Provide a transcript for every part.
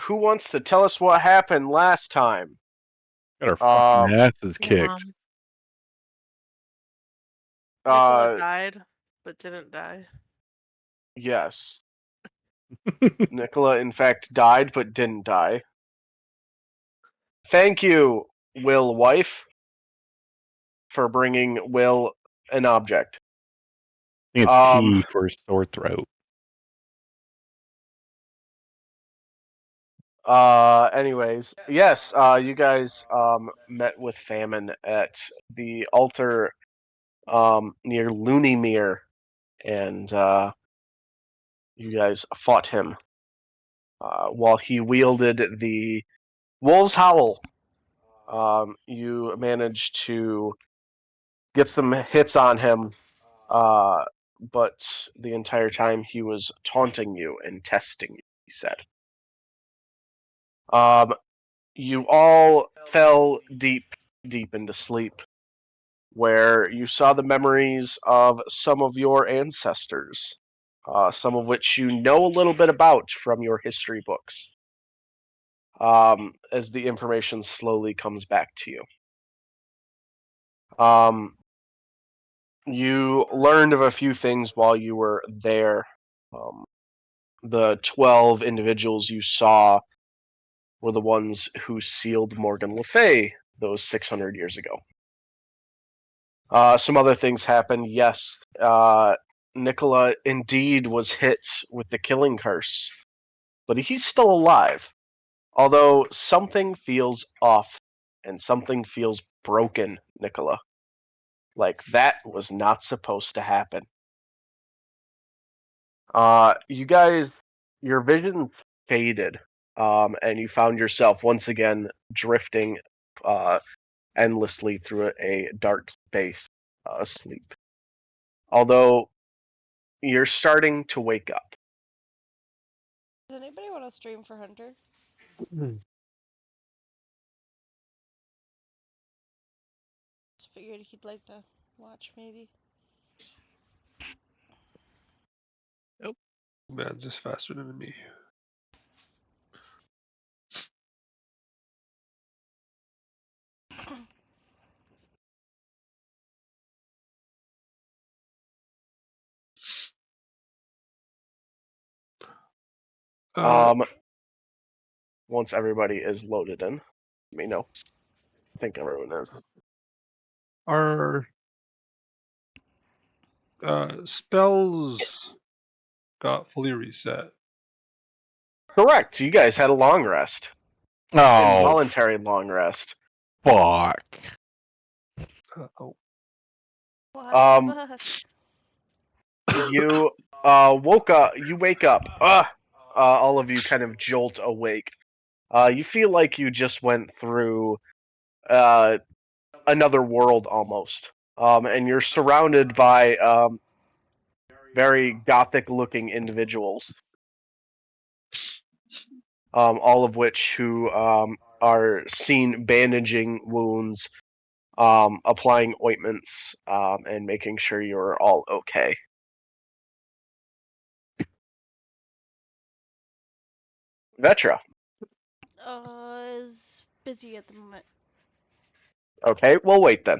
who wants to tell us what happened last time? Got our fucking asses Yeah, kicked. Mom. Nicola Uh, died, but didn't die. yes. Nicola, in fact, died but didn't die. Thank you, Will Wife, for bringing Will an object. It's tea for his sore throat. Anyways, yes, you guys met with Famine at the altar near Lunymere, and you guys fought him while he wielded the Wolf's Howl. You managed to get some hits on him, but the entire time he was taunting you and testing you, he said. You all fell deep into sleep, where you saw the memories of some of your ancestors, some of which you know a little bit about from your history books, as the information slowly comes back to you. You learned of a few things while you were there. The 12 individuals you saw were the ones who sealed Morgan Le Fay those 600 years ago. Some other things happened. Yes, Nicola indeed was hit with the killing curse, but he's still alive. Although something feels off and something feels broken, Nicola. Like that was not supposed to happen. You guys, your vision faded, and you found yourself once again drifting endlessly through a dark space, asleep. Although you're starting to wake up. Does anybody want to stream for Hunter? Just figured he'd like to watch, maybe. Nope. That's just faster than me. Once everybody is loaded in, let me know. I think everyone is. Our spells got fully reset. Correct. You guys had a long rest. Oh, Involuntary long rest. fuck. Oh. What Um, the fuck? You woke up. You wake up. All of you kind of jolt awake. You feel like you just went through another world almost. And you're surrounded by very gothic-looking individuals. All of which who are seen bandaging wounds, applying ointments, and making sure you're all okay. Vetra. Is busy at the moment. Okay, we'll wait then.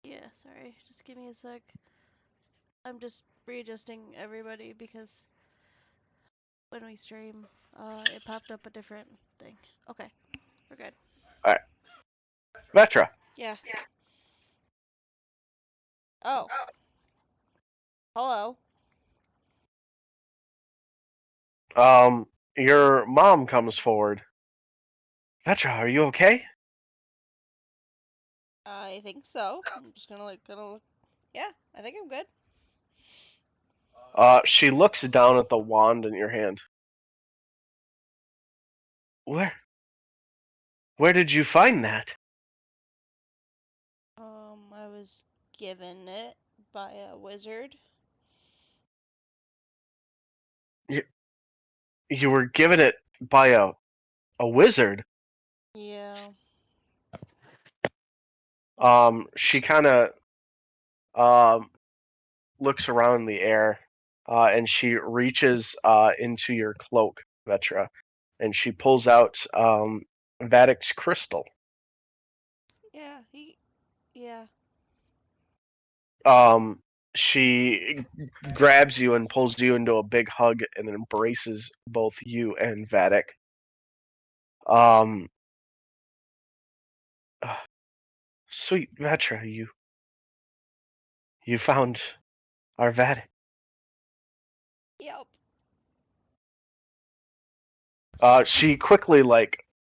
Yeah, sorry. Just give me a sec. I'm just readjusting everybody because when we stream, it popped up a different thing. Okay, we're good. Alright. Vetra. Yeah. Oh. Hello. Your mom comes forward. Vetra, are you okay? I think so. I'm just gonna look. Yeah, I think I'm good. She looks down at the wand in your hand. Where did you find that? I was given it by a wizard. You were given it by a wizard? Yeah. She kinda, um, looks around the air, and she reaches into your cloak, Vetra, and she pulls out Vadic's crystal. Yeah, yeah. She grabs you and pulls you into a big hug and embraces both you and Vadic. Sweet Vetra, you found our Vadic. Yep. She quickly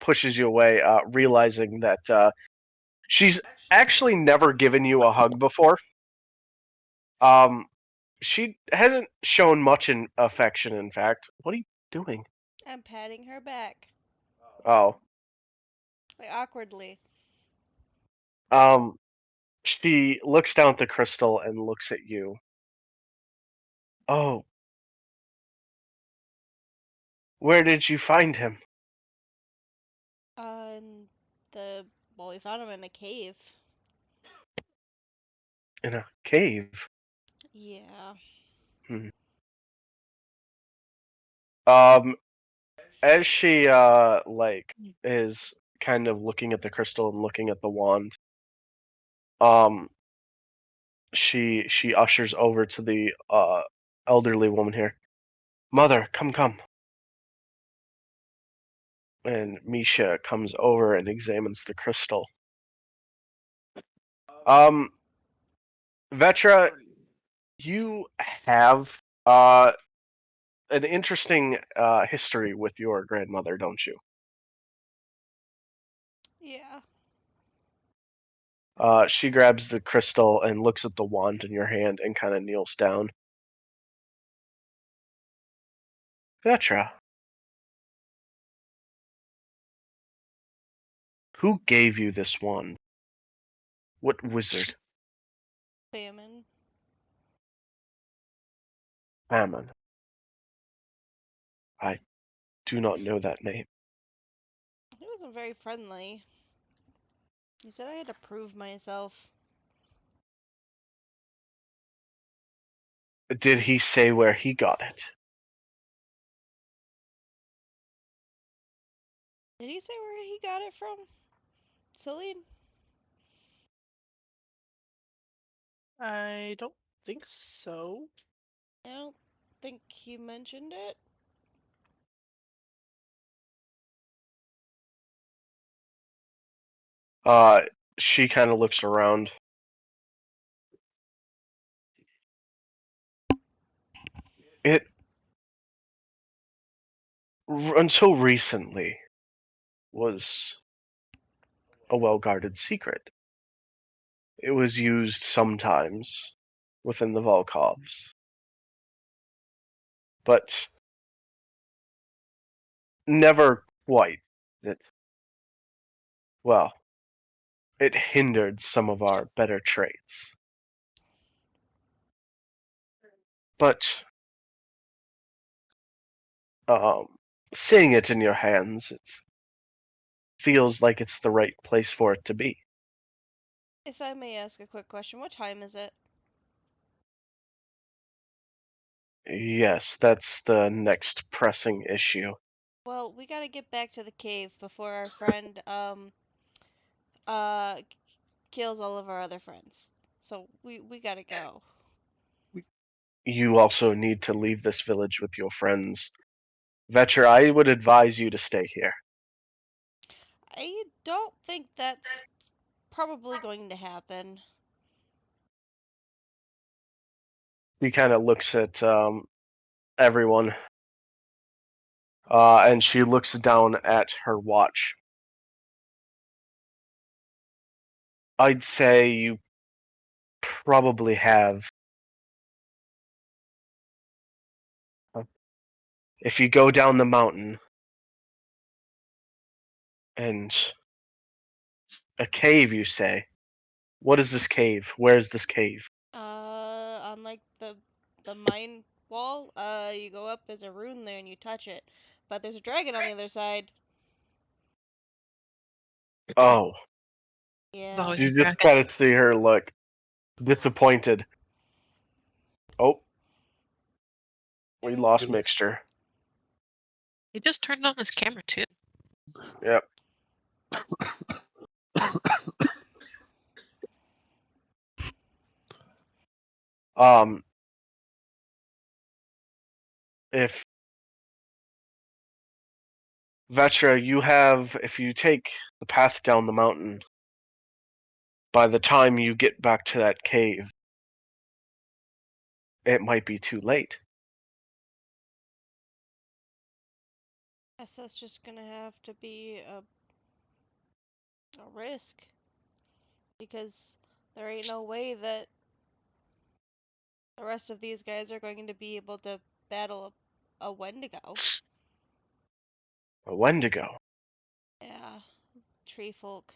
pushes you away, realizing that she's actually never given you a hug before. She hasn't shown much in affection. In fact, what are you doing? I'm patting her back. Oh, Like, awkwardly. she looks down at the crystal and looks at you. Oh, where did you find him? And well, we found him in a cave. In a cave. Yeah. Hmm. As she is kind of looking at the crystal and looking at the wand, um, she ushers over to the elderly woman here. Mother, come. And Misha comes over and examines the crystal. Vetra, you have an interesting history with your grandmother, don't you? Yeah. She grabs the crystal and looks at the wand in your hand and kind of kneels down. Vetra, who gave you this wand? What wizard? Famine. Ammon. I do not know that name. He wasn't very friendly. He said I had to prove myself. Did he say where he got it? Did he say where he got it from? Celine? I don't think so. I don't think he mentioned it. She kind of looks around. It until recently was a well-guarded secret. It was used sometimes within the Volkovs, but never quite. It, well, it hindered some of our better traits. But seeing it in your hands, it feels like it's the right place for it to be. If I may ask a quick question, what time is it? Yes, that's the next pressing issue. Well, we gotta get back to the cave before our friend, uh, kills all of our other friends. So we gotta go. You also need to leave this village with your friends. Vetcher, I would advise you to stay here. I don't think that's probably going to happen. He kind of looks at everyone, and she looks down at her watch. I'd say you probably have. If you go down the mountain and a cave, you say. What is this cave? Where is this cave? On like the mine wall, you go up, there's a rune there and you touch it. But there's a dragon on the other side. Oh, Yeah. No, you it's just back. kind of see her look disappointed. Oh. We lost Yes. Mixture. He just turned on his camera too. Yep. If Vetra, if you take the path down the mountain, by the time you get back to that cave, it might be too late. Guess that's just gonna have to be a risk. Because there ain't no way that the rest of these guys are going to be able to battle a Wendigo. A Wendigo. Yeah, tree folk.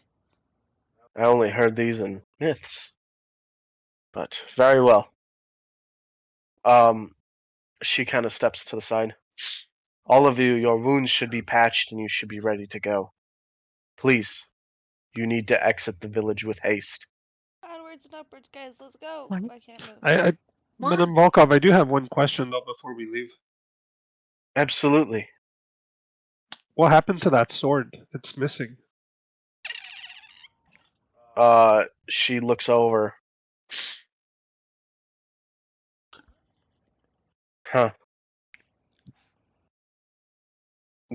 I only heard these in myths. But very well. She kind of steps to the side. All of you, your wounds should be patched and you should be ready to go. Please, you need to exit the village with haste. Onwards and upwards, guys. Let's go. What? I can't move. What? Madam Volkov, I do have one question though before we leave. Absolutely. What happened to that sword? It's missing. She looks over. Huh.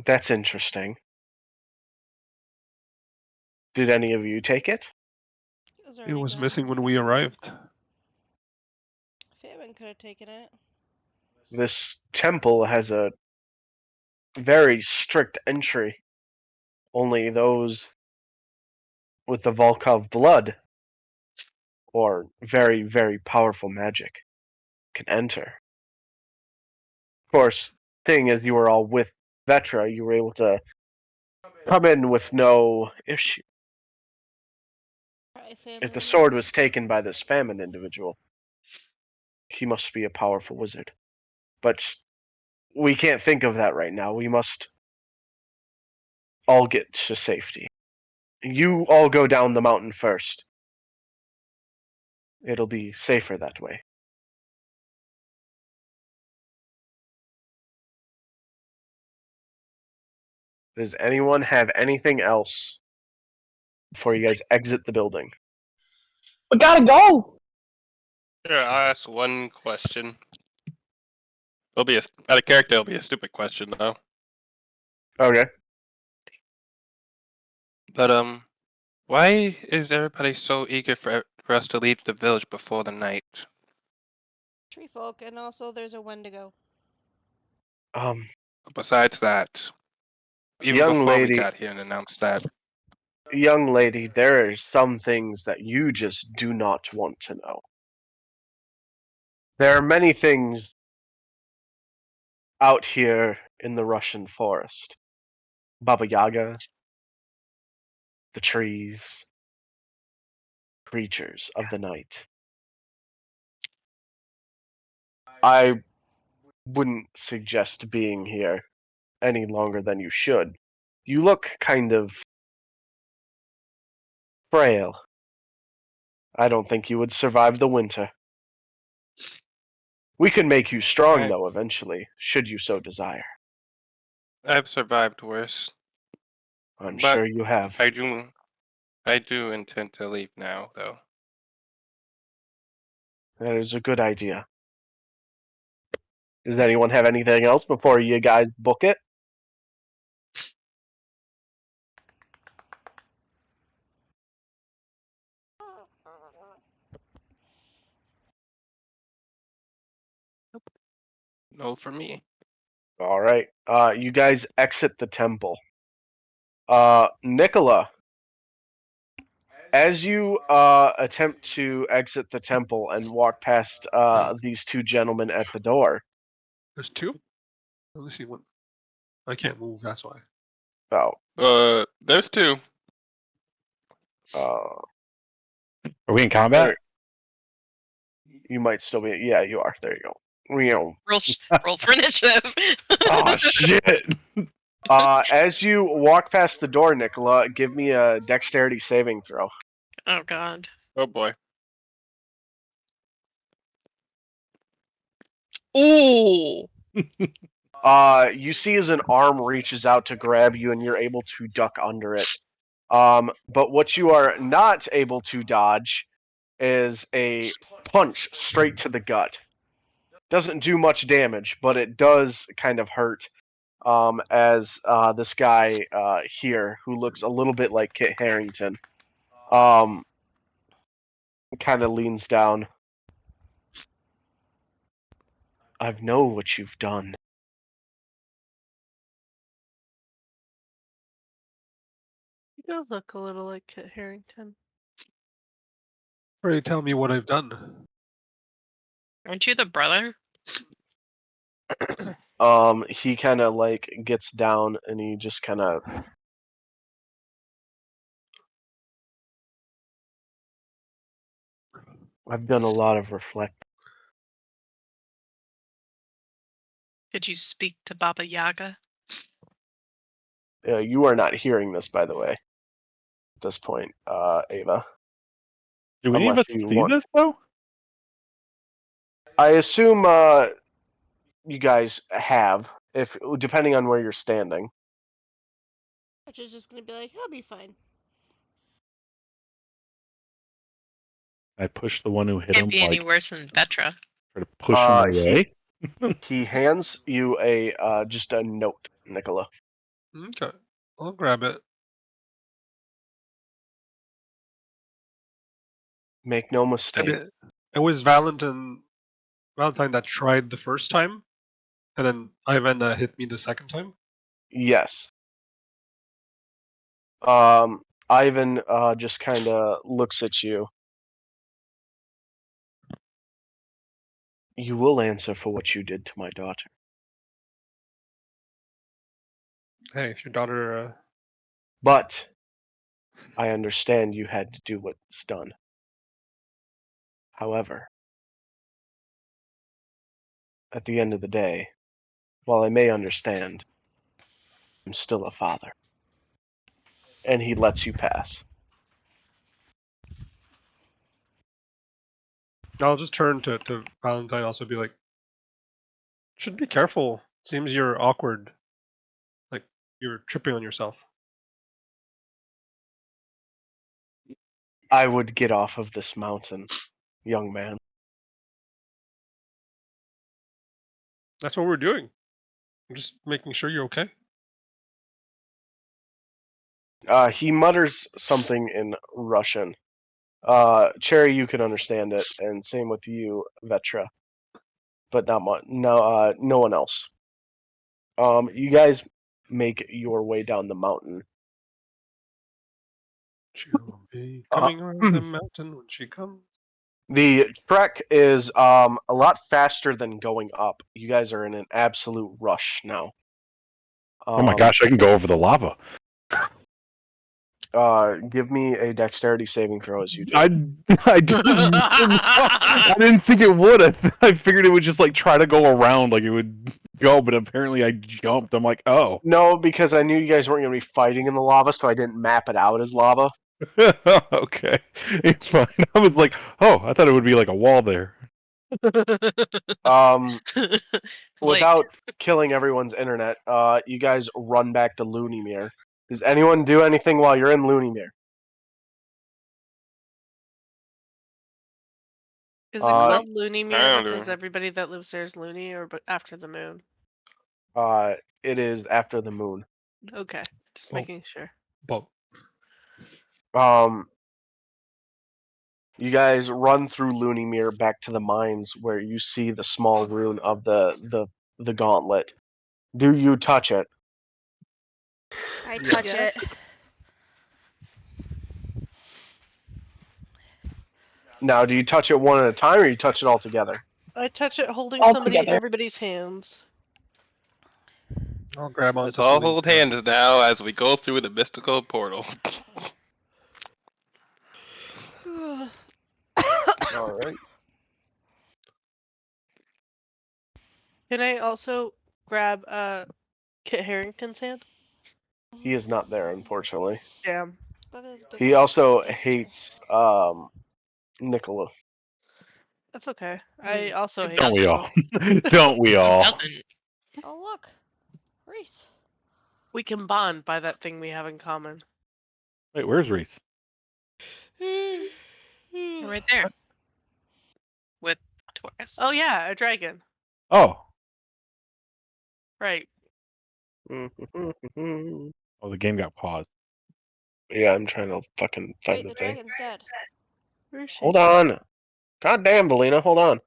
That's interesting. Did any of you take it? It was missing when we arrived. Famine could have taken it. This temple has a very strict entry. Only those with the Volkov blood or very, very powerful magic can enter. Of course, seeing as you were all with Vetra, you were able to come in with no issue. Probably famine. If the sword was taken by this famine individual, he must be a powerful wizard. But we can't think of that right now. We must all get to safety. You all go down the mountain first. It'll be safer that way. Does anyone have anything else before you guys exit the building? We gotta go. Sure, I'll ask one question. It'll be out of character. It'll be a stupid question though. Okay. But why is everybody so eager for us to leave the village before the night? Tree folk, and also there's a Wendigo. Besides that, even Young before we lady, got here and announced that, young lady, there are some things that you just do not want to know. There are many things out here in the Russian forest. Baba Yaga, the trees, creatures of the night. I wouldn't suggest being here any longer than you should. You look kind of frail. I don't think you would survive the winter. We can make you strong, though, eventually, should you so desire. I've survived worse. I'm But sure you have. I do intend to leave now, though. That is a good idea. Does anyone have anything else before you guys book it? No, for me. All right. You guys exit the temple. Nicola, as you attempt to exit the temple and walk past these two gentlemen at the door. There's two? Let me see one. I can't move, that's why. Oh. There's two. Are we in combat? You might still be. Yeah, you are. There you go. Roll for initiative. Oh shit! As you walk past the door, Nicola, give me a dexterity saving throw. Oh god. Oh boy. Ooh. You see as an arm reaches out to grab you, and you're able to duck under it. But what you are not able to dodge is a punch straight to the gut. Doesn't do much damage, but it does kind of hurt. As this guy here, who looks a little bit like Kit Harington, kind of leans down. I know what you've done. You do look a little like Kit Harington. Pray tell me what I've done. Aren't you the brother? He kind of like gets down and he just kind of. I've done a lot of reflecting. Could you speak to Baba Yaga? You are not hearing this, by the way. At this point, Ava. Do any of Unless us you see want- this though? I assume you guys have, if depending on where you're standing. Which is just gonna be like, he'll be fine. I push the one who hit Can't him, be any like worse than Vetra. try to push him away. He hands you a just a note, Nicola. Okay, I'll grab it. Make no And mistake. it was Valentine that tried the first time, and then Ivan hit me the second time. Yes. Ivan just kind of looks at you. You will answer for what you did to my daughter. Hey, if your daughter, But I understand you had to do what's done. However, at the end of the day, while I may understand, I'm still a father. And he lets you pass. I'll just turn to Valentine. Also, be like, should be careful. Seems you're awkward. Like you're tripping on yourself. I would get off of this mountain, young man. That's what we're doing. I'm just making sure you're okay. He mutters something in Russian. Cherry, you can understand it, and same with you, Vetra. But not much. No, no one else. You guys make your way down the mountain. She'll be coming around the mountain when she comes. The trek is a lot faster than going up. You guys are in an absolute rush now. Oh my gosh, I can go over the lava. Give me a dexterity saving throw as you do. I didn't think it would. I figured it would just like try to go around, like it would go, but apparently I jumped. I'm like, oh. No, because I knew you guys weren't going to be fighting in the lava, so I didn't map it out as lava. Okay, it's fine. I was like, oh, I thought it would be like a wall there. Without killing everyone's internet, you guys run back to Loonymere. Does anyone do anything while you're in Loonymere? Is it called I Loonymere don't because know. everybody that lives there is loony, or after the moon? It is after the moon. Okay, just Oh. making sure. But You guys run through Loonymere back to the mines where you see the small rune of the gauntlet. Do you touch it? I touch Yes. it. Now, do you touch it one at a time, or you touch it all together? I touch it holding All somebody, together. everybody's hands. I'll grab onto Let's all Celine. hold hands now as we go through the mystical portal. All right. Can I also grab Kit Harington's hand? He is not there, unfortunately. Damn. Look at this big He old also duster. hates Nicola. That's okay. I also It hate Don't we snow. all? Don't we all? doesn't. Oh look, Reese. We can bond by that thing we have in common. Wait, where's Reese? Right there. With Taurus. Oh yeah, a dragon. Oh, Right. yeah, oh, the game got paused. I'm trying to fucking find Wait, the the thing. dragon's dead. Where is she? Hold on. God damn, Belina, hold on.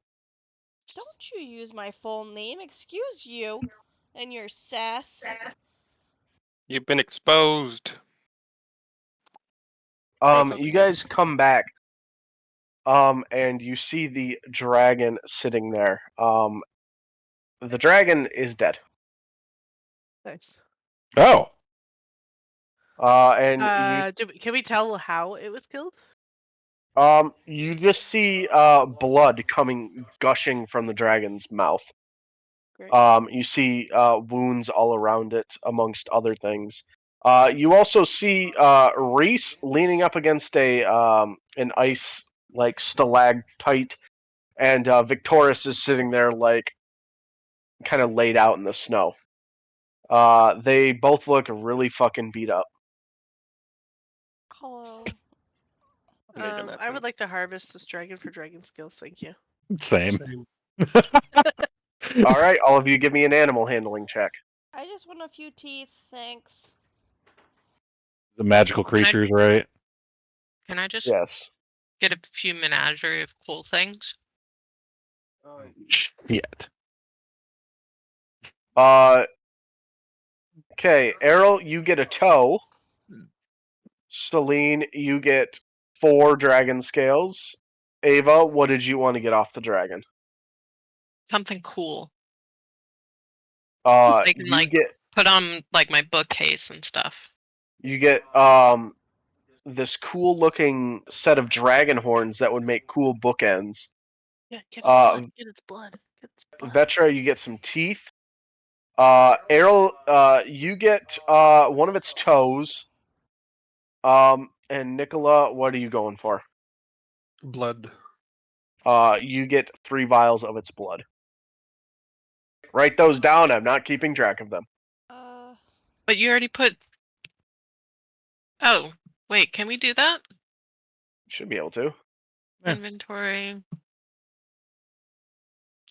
Don't you use my full name. Excuse you and your sass. You've been exposed. Oh, it's You okay. guys come back. And you see the dragon sitting there. The dragon is dead. Nice. Oh, And Can we tell how it was killed? you just see blood gushing from the dragon's mouth. Great. You see wounds all around it, amongst other things. You also see Reese leaning up against an ice stalactite, and Victoris is sitting there kind of laid out in the snow. They both look really fucking beat up. Hello. Making I would happens. like to harvest this dragon for dragon skills. Thank you. same. Same. All right, all of you, give me an animal handling check. I just want a few teeth, thanks. The magical creatures, right? Can I just Yes. get a few menagerie of cool things? Shit. Okay, Errol, you get a toe. Celine, you get 4 dragon scales. Ava, what did you want to get off the dragon? Something cool. Uh, They can you get put on my bookcase and stuff. you get this cool looking set of dragon horns that would make cool bookends. Yeah, get its Uh, blood. Get its blood. Get its blood. Vetra, you get some teeth. Errol, you get one of its toes. And Nicola, what are you going for? Blood. You get 3 vials of its blood. Write those down. I'm not keeping track of them. But you already put. Oh, wait, can we do that? Should be able to. Yeah. Inventory.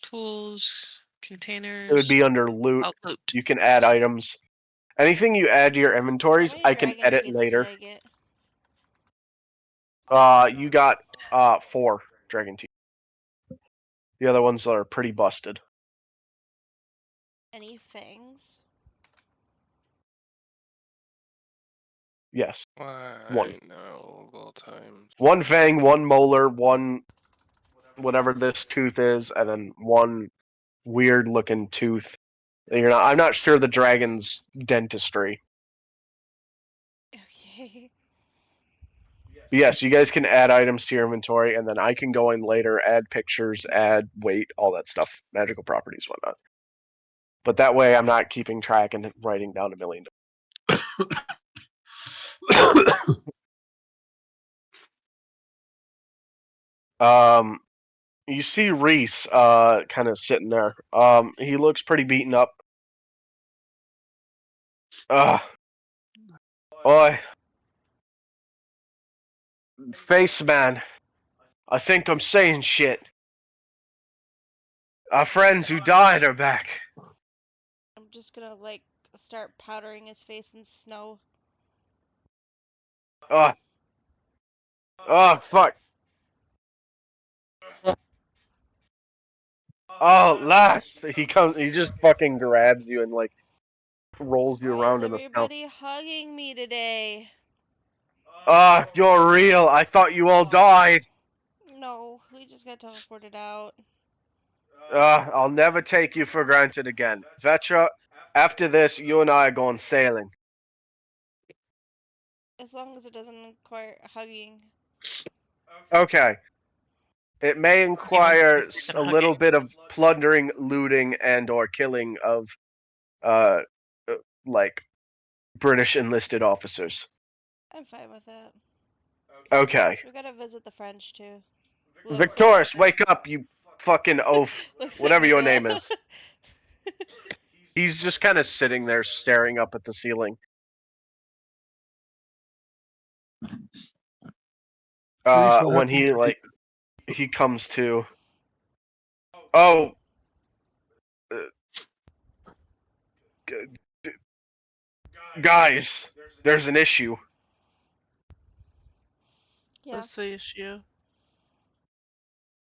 Tools. Containers. It would be under loot. Oh, loot. You can add items. Anything you add to your inventories, How many I can dragon edit teeth later. Did I get? You got 4 dragon teeth. The other ones are pretty busted. Any fangs? Yes. Why One. no of all times? 1 fang, 1 molar, 1 whatever this tooth is, and then 1 weird looking tooth. I'm not sure the dragon's dentistry. Okay. But yes, you guys can add items to your inventory, and then I can go in later, add pictures, add weight, all that stuff, magical properties, whatnot. But that way, I'm not keeping track and writing down a million. You see Reese, kind of sitting there. He looks pretty beaten up. Oi. Face man. I think I'm saying shit. Our friends who died are back. I'm just gonna start powdering his face in snow. Oh, fuck. Oh, last. He just fucking grabs you and rolls you Why around is in the snow. everybody hugging me today? You're real. I thought you all died. No, we just got teleported out. I'll never take you for granted again. Vetra, after this, you and I are going sailing. As long as it doesn't require hugging. Okay. It may inquire a hugging. little bit of plundering, looting, and/or killing of, like, British enlisted officers. I'm fine with that. Okay. We gotta visit the French too. looks Victorious, like, wake up, you fucking oaf. looks Whatever at your Nicola. name is. He's just kind of sitting there staring up at the ceiling. Reese, what When happened? he comes to. Oh. Uh, guys, there's an issue. Yeah. What's the issue?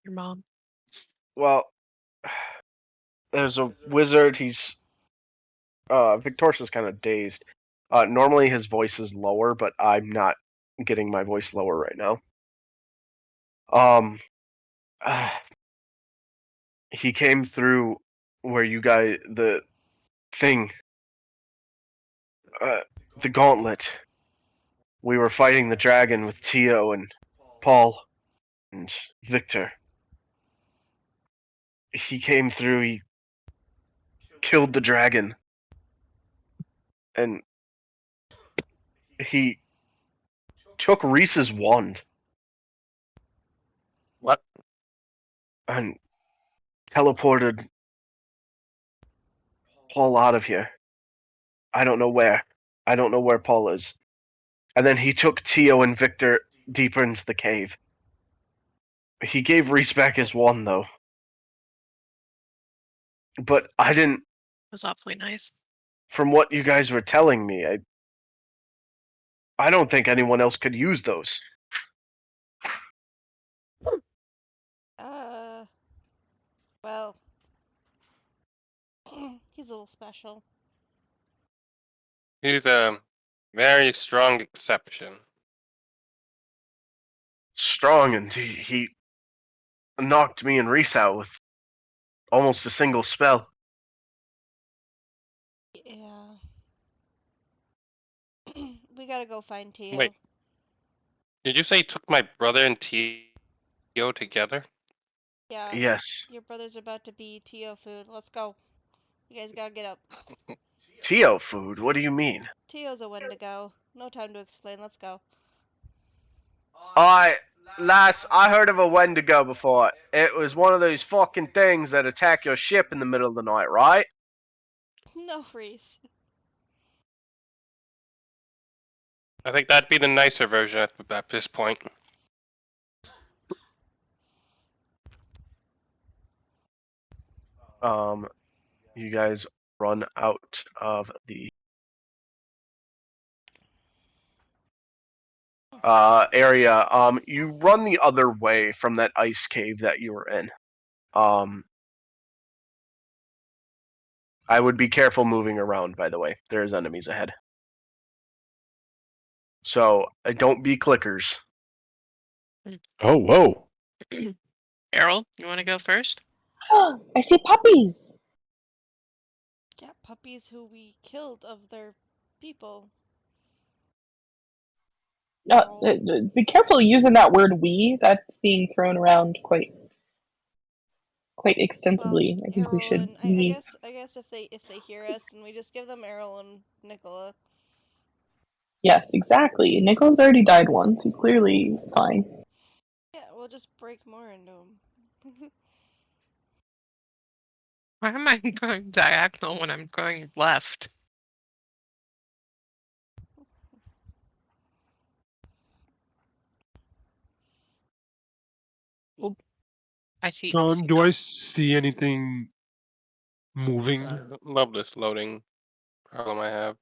Your mom. Well, there's a wizard. He's Victorious is kind of dazed. Normally his voice is lower, but I'm not getting my voice lower right now. He came through where you guys the thing, the gauntlet. We were fighting the dragon with Tio and Paul and Victor. He came through. He killed the dragon, and he took Reese's wand What? and teleported Paul out of here. I don't know where. I don't know where Paul is. And then he took Tio and Victor deeper into the cave. He gave Reese back his wand, though. But I didn't. It was awfully nice. From what you guys were telling me, I don't think anyone else could use those. Well, he's a little special. He's a very strong exception. Strong, and he knocked me and Reese out with almost a single spell. Yeah. We gotta go find Tio. Wait. Did you say he took my brother and Tio together? Yeah. Yes. Your brother's about to be Tio food. Let's go. You guys gotta get up. Tio food? What do you mean? Tio's a Wendigo. No time to explain. Let's go. Lass, I heard of a Wendigo before. It was one of those fucking things that attack your ship in the middle of the night, right? No, Reese. I think that'd be the nicer version at this point. You guys run out of the area. You run the other way from that ice cave that you were in. I would be careful moving around, by the way. There's enemies ahead. So, don't be clickers. Oh, whoa. Errol, you want to go first? I see puppies. Yeah, puppies who we killed of their people. Be careful using that word "we." That's being thrown around quite extensively. Well, I think we Errol should. and I guess if they hear us, then we just give them Errol and Nicola. Yes, exactly. Nicholas already died once. He's clearly fine. Yeah, we'll just break more into them. Why am I going diagonal when I'm going left? Well, I see. John, do I see anything moving? I love this loading problem I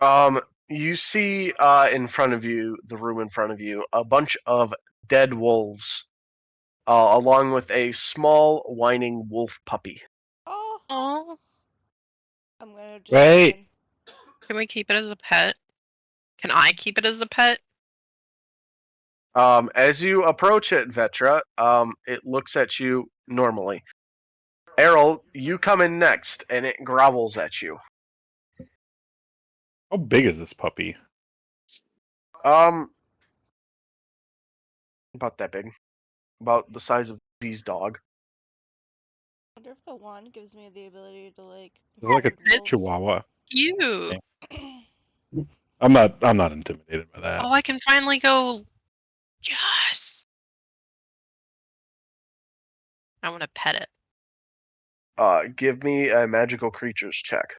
have. You see in front of you, the room in front of you, a bunch of dead wolves, along with a small whining wolf puppy. Oh, Oh, I'm gonna just Wait. run. can we keep it as a pet? Can I keep it as a pet? As you approach it, Vetra, it looks at you normally. Errol, you come in next, and it growls at you. How big is this puppy? About that big. About the size of B's dog. I wonder if the wand gives me the ability to like. It's like a herd wolves. chihuahua. Cute. I'm not intimidated by that. Oh, I can finally go Yes. I want to pet it. Give me a magical creatures check.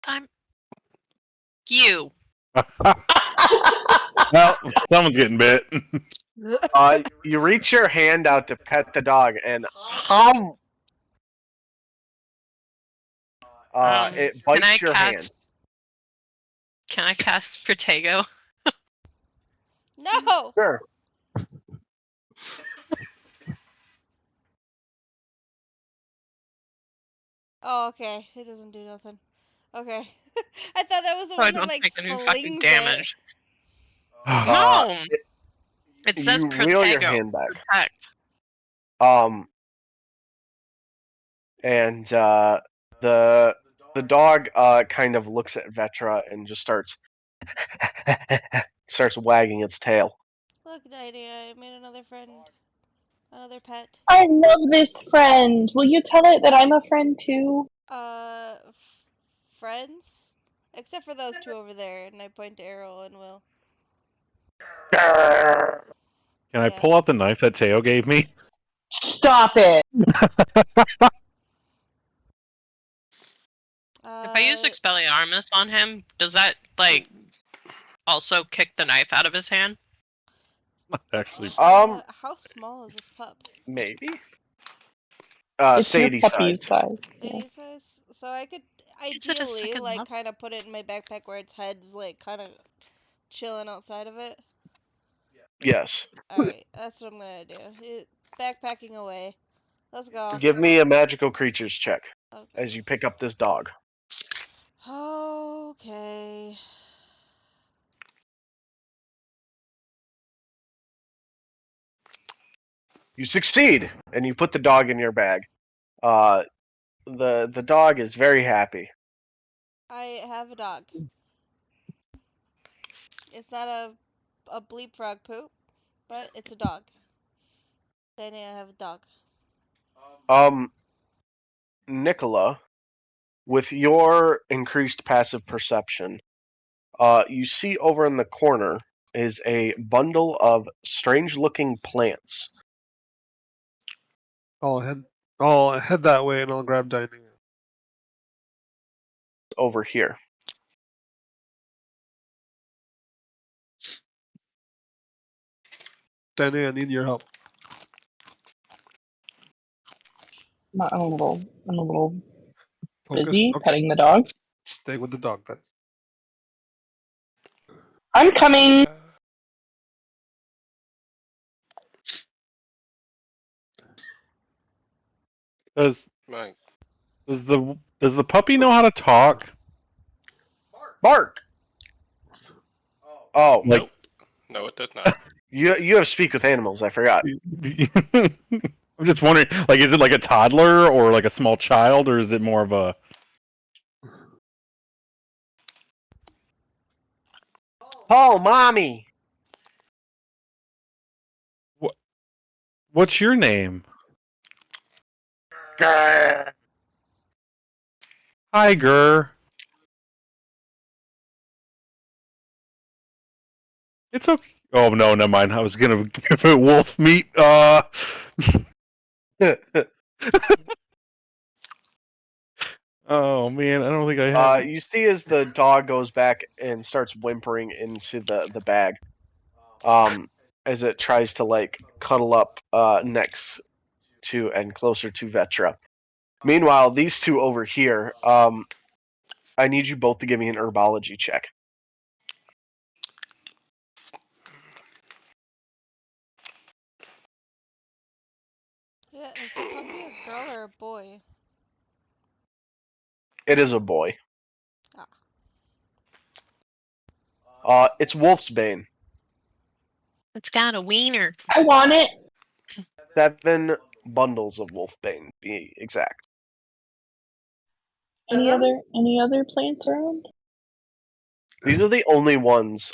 I'm you. Well, someone's getting bit. You reach your hand out to pet the dog, and it Can bites I your cast? hand. Can I cast Protego? No! Sure. Oh, okay. It doesn't do nothing. Okay. I thought that was the So I one that, don't like, take any fucking flings damage. Uh, No. It says you reel your Protego. hand back. Protect. And the dog kind of looks at Vetra and just starts wagging its tail. Look, Nighty, I made another friend. Another pet. I love this friend. Will you tell it that I'm a friend too? Friends? Except for those two over there, and I point to Errol and Will. Can I pull out the knife that Teo gave me? Stop it! If I use Expelliarmus on him, does that like also kick the knife out of his hand? Actually, how small is this pup? Maybe. It's your Sadie puppy's size. size. Lady size? So I could Is it a ideally, second like, love? kind of put it in my backpack where its head's, like, kind of chilling outside of it. Yes. Alright, that's what I'm gonna do. Backpacking away. Let's go. Give me a magical creatures check Okay. as you pick up this dog. Okay. You succeed, and you put the dog in your bag. The dog is very happy. I have a dog. It's not a bleep frog poop, but it's a dog. Danny, I have a dog. Nicola, with your increased passive perception, you see over in the corner is a bundle of strange-looking plants. I'll head that way and I'll grab Dining. Over here. Dining, I need your help. I'm a little Focus. busy Okay. petting the dog. Stay with the dog then. I'm coming. does Right. does the puppy know how to talk? Bark! Oh, Like, Nope. No, it does not. you have speak with animals, I forgot. I'm just wondering, like, is it like a toddler or like a small child, or is it more of a? Oh, mommy! What's your name? Grrr. Hi, Gur. It's okay. Oh no, never mind. I was gonna give it wolf meat. Oh man, I don't think I have. You see as the dog goes back and starts whimpering into the bag. As it tries to like cuddle up next to and closer to Vetra. Meanwhile, these two over here, I need you both to give me an herbology check. Yeah, is the puppy a girl or a boy? It is a boy. Ah. It's Wolfsbane. It's got a wiener. I want it. 7 bundles of Wolfbane, to be exact. Any other plants around? These are the only ones.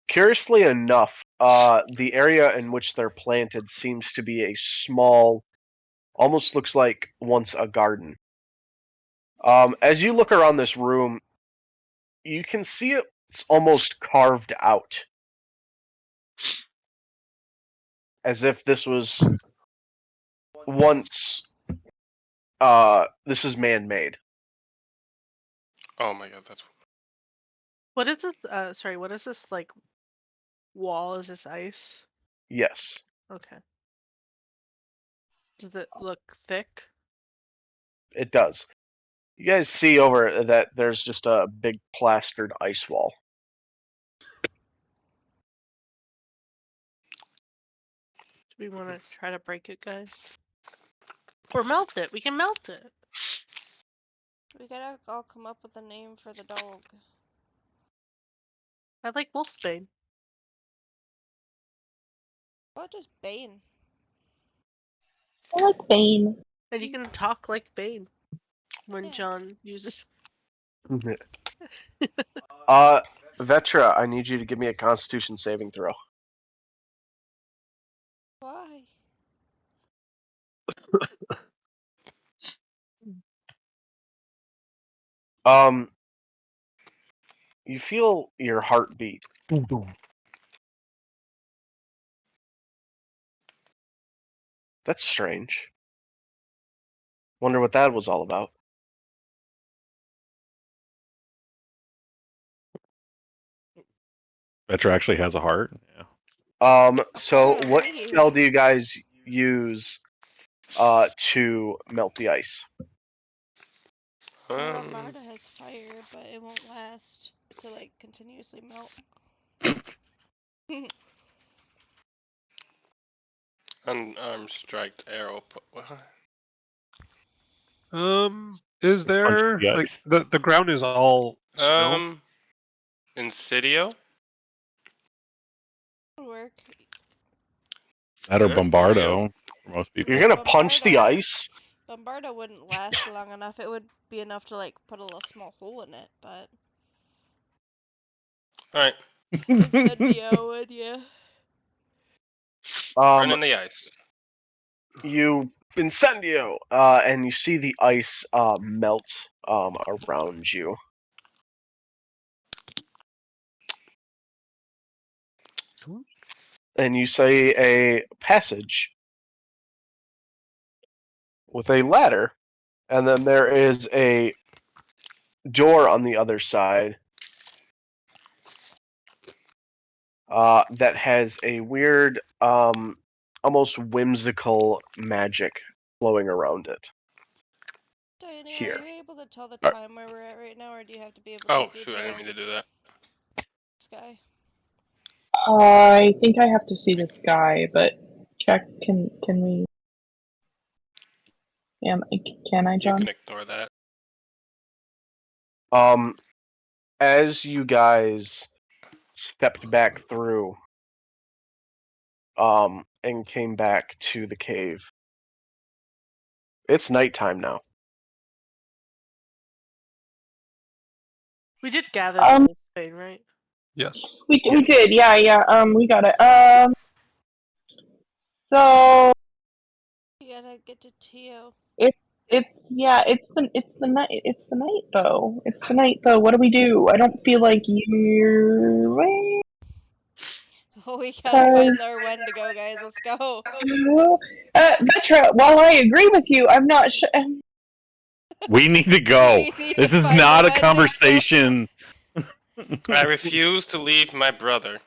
Curiously enough, the area in which they're planted seems to be a small, almost looks like once a garden. As you look around this room, you can see it's almost carved out, as if this was once. This is man-made. Oh my god, that's What is this? Sorry, what is this like wall? Is this ice? Yes, Okay. Does it look thick? it does. You guys see over that there's just a big plastered ice wall. Do we want to try to break it, guys? Or melt it? We can melt it. We gotta all come up with a name for the dog. I like Wolfsbane. What just Bane? I like Bane. And you can talk like Bane when Yeah. John uses. Vetra, I need you to give me a Constitution saving throw. Why? You feel your heartbeat. That's strange. Wonder what that was all about. Vetra actually has a heart. Yeah. So I what believe. spell do you guys use to melt the ice? Well, um, Marta has fire, but it won't last to like continuously melt. unarmed strike arrow. What? Is there the like ice. the ground is all snow? Insidio? Would work. That or Sure, Bombardo for most people. You're gonna punch the Bombarda. ice? Bombarda wouldn't last long enough. It would be enough to like put a little small hole in it, but Alright, Incendio would, yeah. burn in the ice. You incendio, and you see the ice melt around you. And you say a passage with a ladder, and then there is a door on the other side that has a weird, almost whimsical magic flowing around it. Diana, Here. are you able to tell the time where we're at right now, or do you have to be able Oh to see shoot, I didn't mean to do that. sky? I think I have to see the sky, but check. Can we? Can I, You John? can ignore that. As you guys stepped back through, and came back to the cave, it's nighttime now. We did gather Um, the Wolfsbane, right? Yes. we did. Yeah. We got it. So You gotta get to Tio. it's the night though. It's the night though. What do we do? I don't feel like you're right. We gotta find our when to go, guys. Let's go. Vetra, while I agree with you, I'm not sure. We need to go. We need This to is find not the a when to go. conversation. I refuse to leave my brother.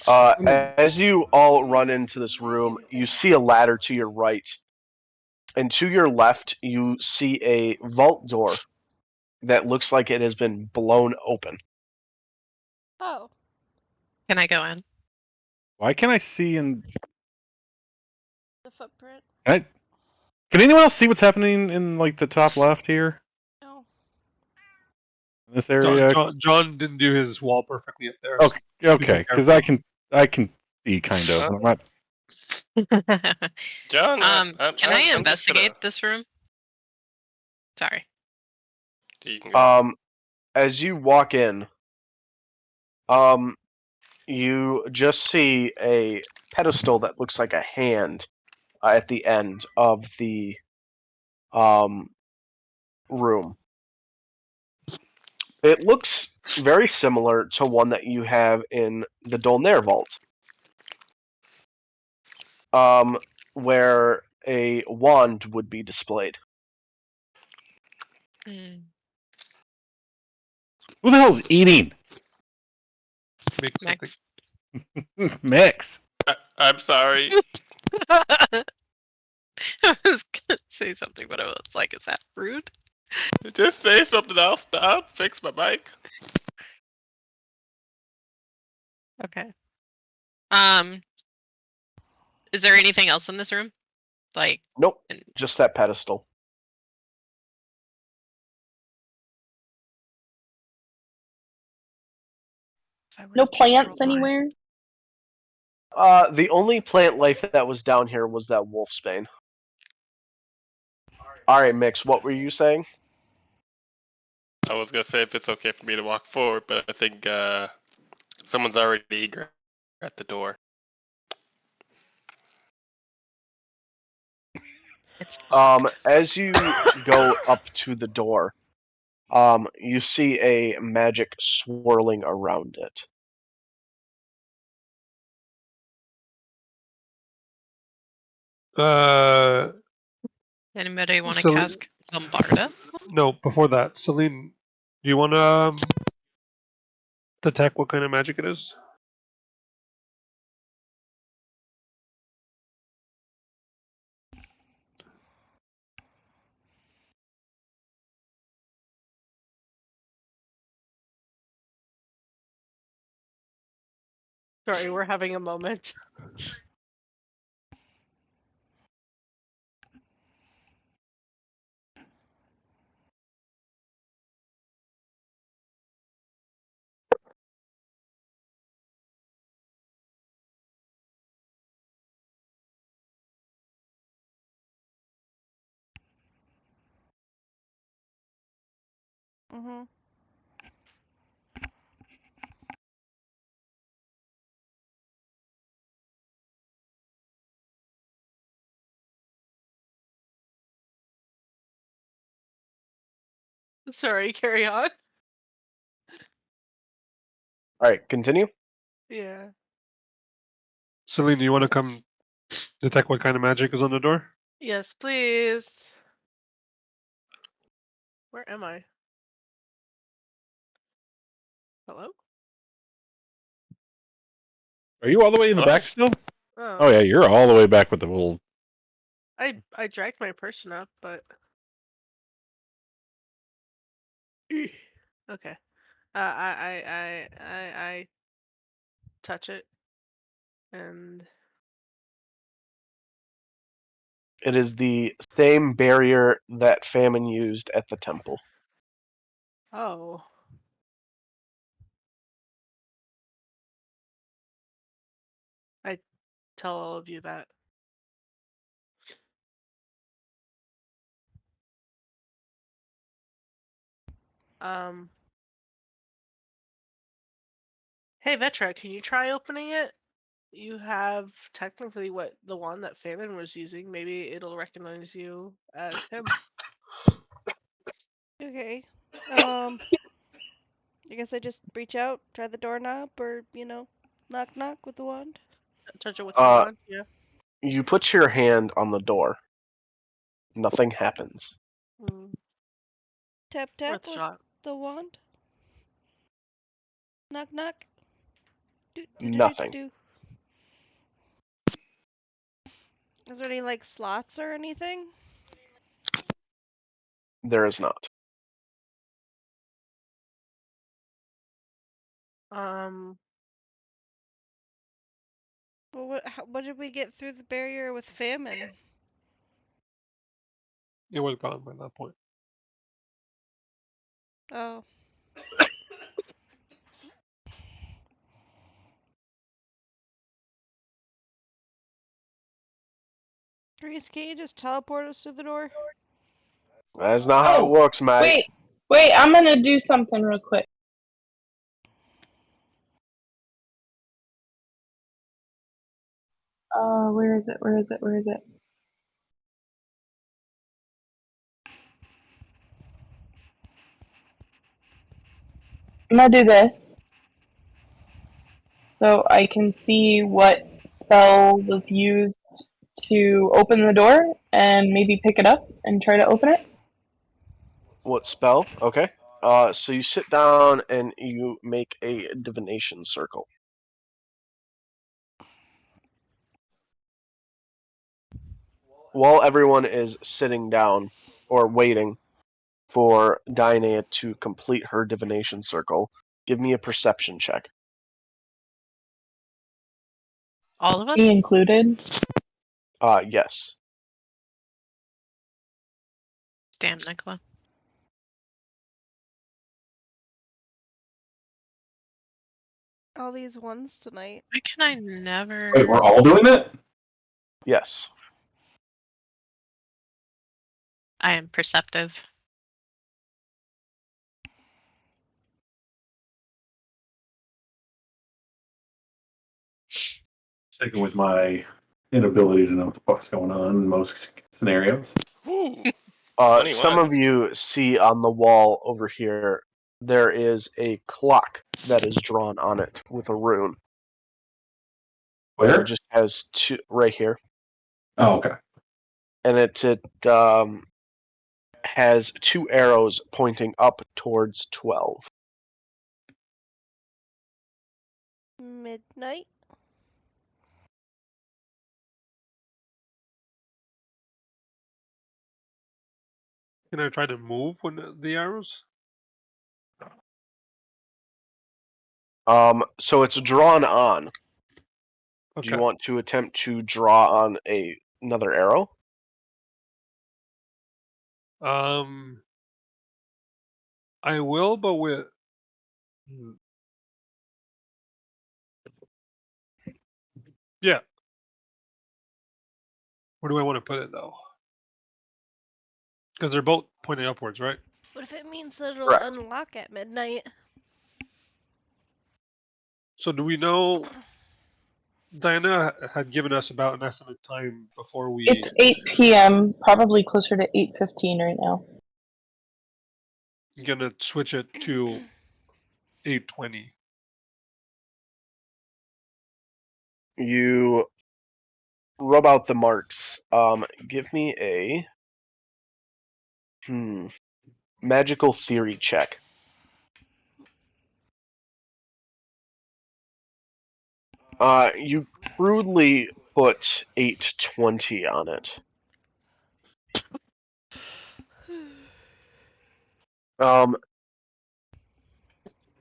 As you all run into this room, you see a ladder to your right, and to your left, you see a vault door that looks like it has been blown open. Oh, Can I go in? Why can't I see in? the footprint. Can anyone else see what's happening in like the top left here No. in this area? John didn't do his wall perfectly up there. Okay, so be okay, because careful. I can see kind of. Huh? I'm not. John, Can I investigate this room? Sorry. You can go. As you walk in, you just see a pedestal that looks like a hand at the end of the room. It looks very similar to one that you have in the Dolnair vault, where a wand would be displayed. Hmm. Who the hell's eating? Makes something. Max. Mix. I'm sorry. I was gonna say something, but I was like, is that rude? Just say something else. I'll fix my mic. Okay. Is there anything else in this room? Like, Nope, and- just that pedestal. if I were No to just plants roll my- anywhere? The only plant life that was down here was that wolfsbane. Alright, Mix, what were you saying? I was gonna say if it's okay for me to walk forward, but I think someone's already eager at the door. It's As you go up to the door, you see a magic swirling around it. Anybody want to So- cast Bombarda? No, before that, Celine, do you want to detect what kind of magic it is? Sorry, we're having a moment. Mm-hmm. Sorry, carry on. Alright, continue. Yeah. Celine, do you want to come detect what kind of magic is on the door? Yes, please. Where am I? Hello? Are you all the way in the Oh. back still? Oh. Oh yeah, you're all the way back with the little. I dragged my person up, but okay. I touch it, and It is the same barrier that Famine used at the temple. oh. I tell all of you that. Um. Hey, Vetra, can you try opening it? You have technically what the one that Famine was using. Maybe it'll recognize you as him. Okay. I guess I just reach out, try the doorknob, or knock knock with the wand. Touch it with your wand. Yeah. You put your hand on the door. Nothing happens. Mm, Tap worth tap a with shot. the wand. Knock knock. Do, do, do, do, do, Nothing. do. Is there any like slots or anything? There is not. Um. Well, what did we get through the barrier with Famine? It was gone by that point. Oh. Reese, can you just teleport us through the door? That's not how it Oh, works, mate. Wait, I'm gonna do something real quick. Where is it? Where is it? Where is it? I'm gonna do this so I can see what spell was used to open the door and maybe pick it up and try to open it. What spell? Okay. So you sit down and you make a divination circle. While everyone is sitting down or waiting for Diana to complete her divination circle, give me a perception check. All of us? Me included. Yes. Damn, Nicola. All these ones tonight. Why can I never? Wait, we're all doing it? Yes. I am perceptive. Sticking with my inability to know what the fuck's going on in most scenarios. Ooh, Some 21. of you see on the wall over here, there is a clock that is drawn on it with a rune. And Where? it just has two right here, Oh, okay. and it has two arrows pointing up towards 12. Midnight. Can I try to move when the arrows? So it's drawn on. Do you Okay. want to attempt to draw on another arrow? I will, but with. Yeah. Where do I want to put it though? Because they're both pointing upwards, right? What if it means that it'll Correct. unlock at midnight? So do we know? Diana had given us about an estimate time before we. It's 8 p.m., probably closer to 8:15 right now. Gonna switch it to 8:20. You rub out the marks. Give me a magical theory check. You crudely put 820 on it.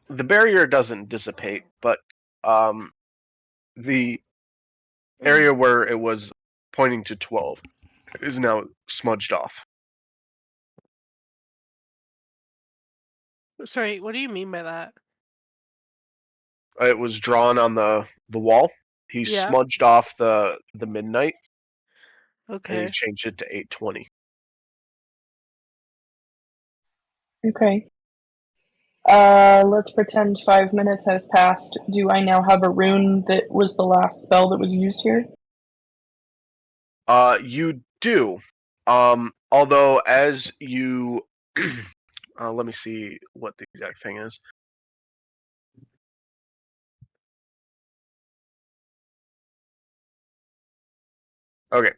The barrier doesn't dissipate, but the area where it was pointing to 12 is now smudged off. Sorry, what do you mean by that? It was drawn on the wall. He Yeah. smudged off the midnight, and he Okay. changed it to 820. Okay. Let's pretend 5 minutes has passed. Do I now have a rune that was the last spell that was used here? You do. Although as you let me see what the exact thing is. Okay.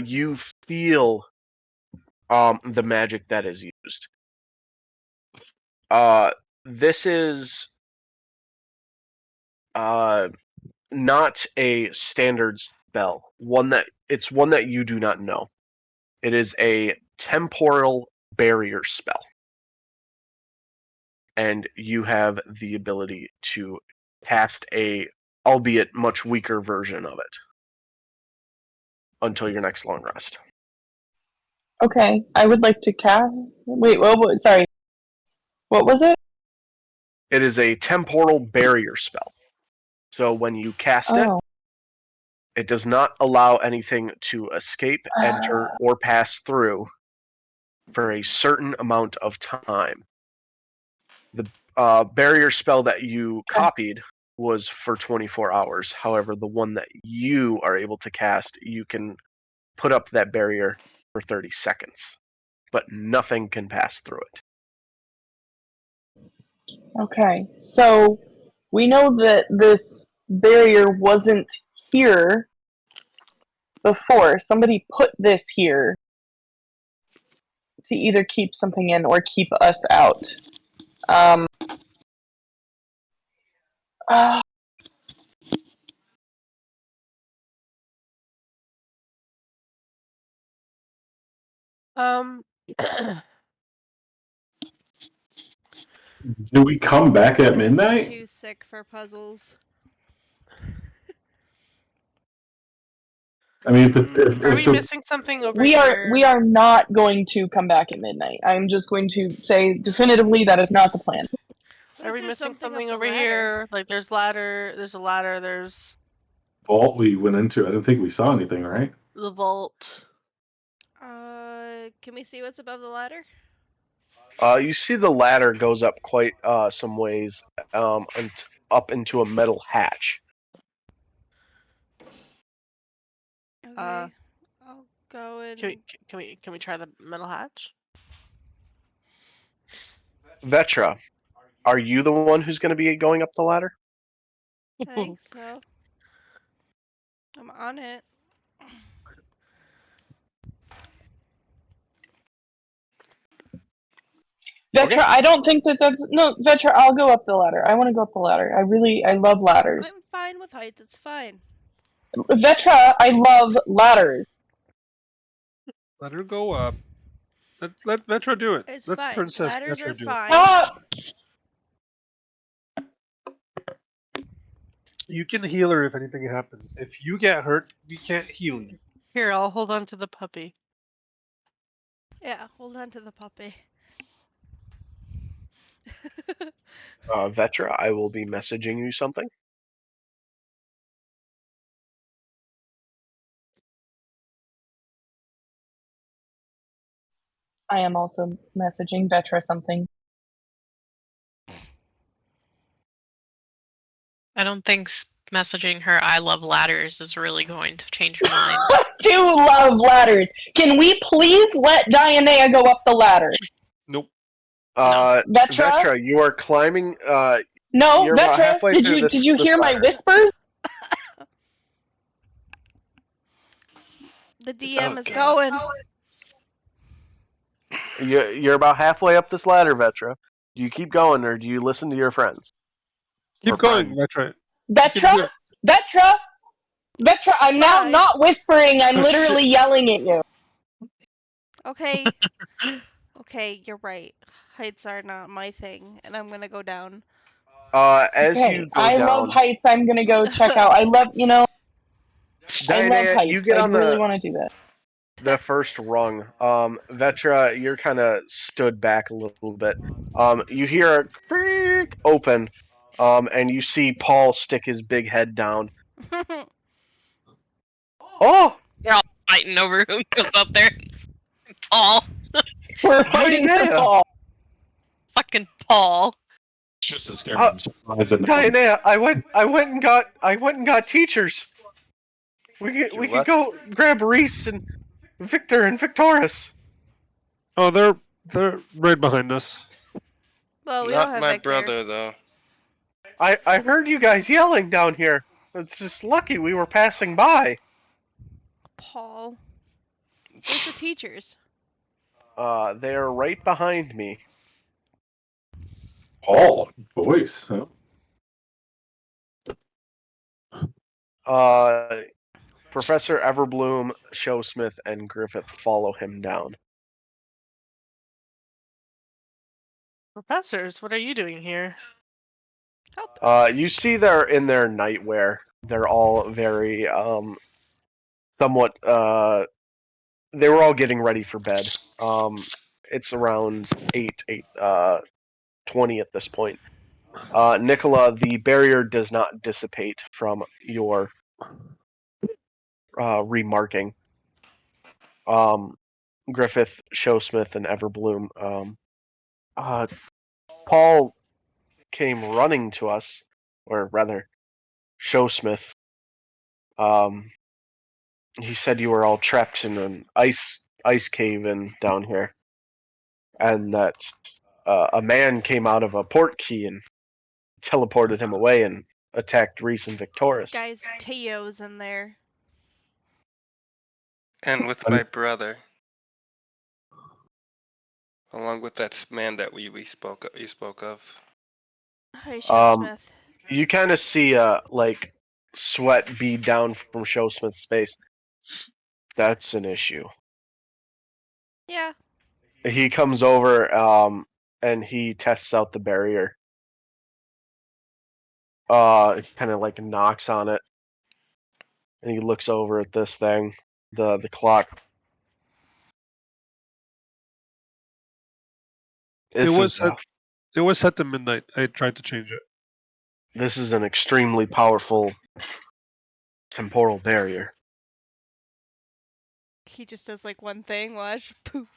You feel the magic that is used. This is not a standard spell. One that you do not know. It is a temporal barrier spell. And you have the ability to cast a albeit much weaker version of it until your next long rest. Okay, I would like to cast. Wait, sorry. What was it? It is a temporal barrier spell. So when you cast it, Oh. it does not allow anything to escape, enter, or pass through for a certain amount of time. The barrier spell that you copied was for 24 hours. However, the one that you are able to cast, you can put up that barrier for 30 seconds, but nothing can pass through it. Okay, so we know that this barrier wasn't here before. Somebody put this here to either keep something in or keep us out. Um, uh, Um. Do we come back at I'm midnight? too sick for puzzles. I mean, if Are we the missing something over we here? are not going to come back at midnight. I'm just going to say definitively that is not the plan. What Are if we there's missing something up something the over ladder? here? Like there's ladder. There's a ladder. There's vault we went into, I didn't think we saw anything, right? the vault. Can we see what's above the ladder? You see the ladder goes up quite some ways, up into a metal hatch. Okay. Uh, I'll go and. Can we try the metal hatch? Vetra, are you the one who's going to be going up the ladder? I think so. I'm on it. Vetra, Okay. I don't think that's no Vetra. I'll go up the ladder. I want to go up the ladder. I love ladders. I'm fine with heights. It's fine. Vetra, I love ladders. Let her go up. Let Vetra do it. It's Let fine. Princess Ladders Vetra are do it. fine. Ah, You can heal her if anything happens. If you get hurt, we can't heal you. Here, I'll hold on to the puppy. Yeah, hold on to the puppy. Vetra, I will be messaging you something. I am also messaging Vetra something. I don't think messaging her "I love ladders" is really going to change her mind. I do love ladders. Can we please let Dianea go up the ladder? Nope. Vetra? Vetra, you are climbing. No, You're about Vetra. halfway Did through you this. did you this hear my ladder. whispers? The DM Oh, is God. going. You're about halfway up this ladder, Vetra. Do you keep going, or do you listen to your friends? Keep Or going, friend? Vetra. You can Vetra? do it. Vetra? Vetra, I'm now Bye. not whispering. I'm Oh, literally shit. yelling at you. Okay. Okay, you're right. Heights are not my thing, and I'm gonna go down. As Okay, you go I love down, heights. I'm gonna go check out. I love, I love Diana, you heights. get I on really want to do that. the first rung. Vetra, you're kind of stood back a little bit. You hear a creak open, and you see Paul stick his big head down. Oh, We're all fighting over who goes up there. Paul. We're fighting for Diana! Paul. Fucking Paul. It's just a scare. I'm surprised that no one- Diana, I went and got teachers. You We could what? go grab Reese and Victor and Victoris. Oh, they're right behind us. Well, we don't Not have my Victor. brother, though. I heard you guys yelling down here. It's just lucky we were passing by. Paul. Where's the teachers? They are right behind me. Paul voice. Huh? Professor Everbloom, Showsmith, and Griffith follow him down. Professors, what are you doing here? Help. You see they're in their nightwear. They're all very, somewhat, they were all getting ready for bed. It's around 20 at this point. Nicola, the barrier does not dissipate from your remarking. Griffith, Showsmith, and Everbloom. Paul came running to us, or rather, Showsmith. He said you were all trapped in an ice cave in down here, and that a man came out of a port key and teleported him away and attacked Reese and Victoris. Guys, Teo's in there. And with my brother, along with that man that you spoke of. Hi, Showsmith. You kind of see like sweat bead down from Showsmith's face. That's an issue. Yeah. He comes over and he tests out the barrier. He kind of like knocks on it, and he looks over at this thing, the clock. It was set to midnight. I tried to change it. This is an extremely powerful temporal barrier. He just does like one thing, watch, poof.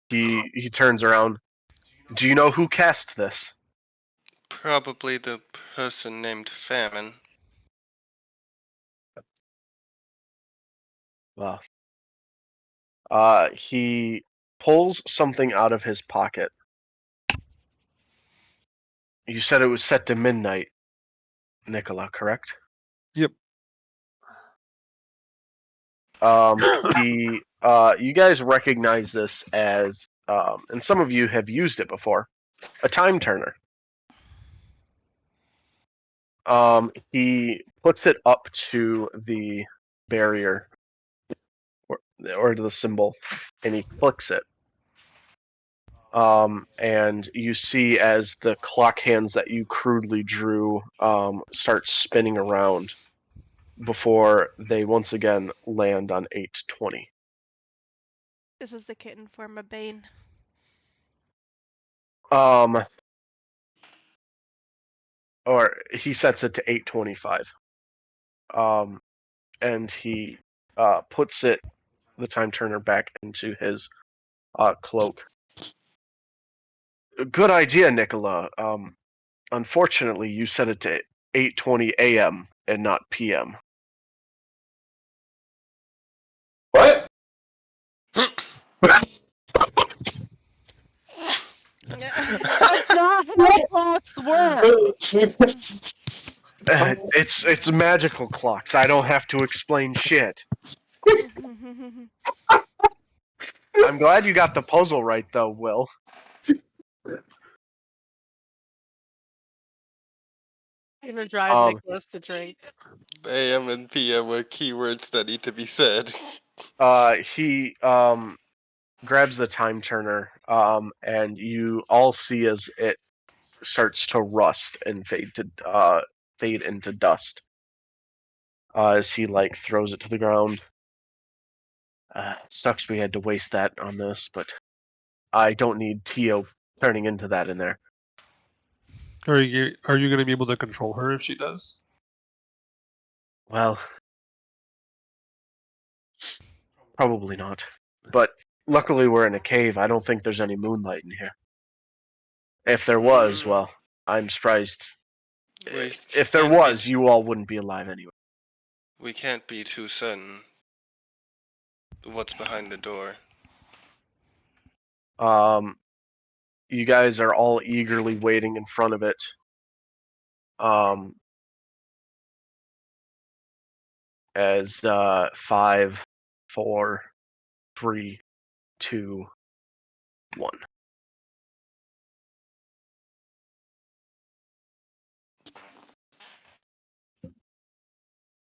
He turns around. Do you know who cast this? Probably the person named Famine. Well, he pulls something out of his pocket. You said it was set to midnight, Nicola, correct? Yep. You guys recognize this as, and some of you have used it before, a time turner. He puts it up to the barrier, or to the symbol, and he flicks it. And you see as the clock hands that you crudely drew start spinning around before they once again land on 8:20. This is the kitten form of Bane. Or he sets it to 8:25. And he puts the time turner back into his cloak. Good idea, Nicola. Unfortunately, you set it to 8:20 a.m. and not p.m. What? That's not how clocks work. It's magical clocks. I don't have to explain shit. I'm glad you got the puzzle right, though, Will. Gonna drive Nicholas to drink. AM and PM are keywords that need to be said. He grabs the time turner, and you all see as it starts to rust and fade into dust. As he like throws it to the ground. Sucks we had to waste that on this, but I don't need Tio turning into that in there. Are you going to be able to control her if she does? Well, probably not. But luckily we're in a cave. I don't think there's any moonlight in here. If there was, well, I'm surprised. If there was, you all wouldn't be alive anyway. We can't be too certain what's behind the door. You guys are all eagerly waiting in front of it. As 5, 4, 3, 2, 1.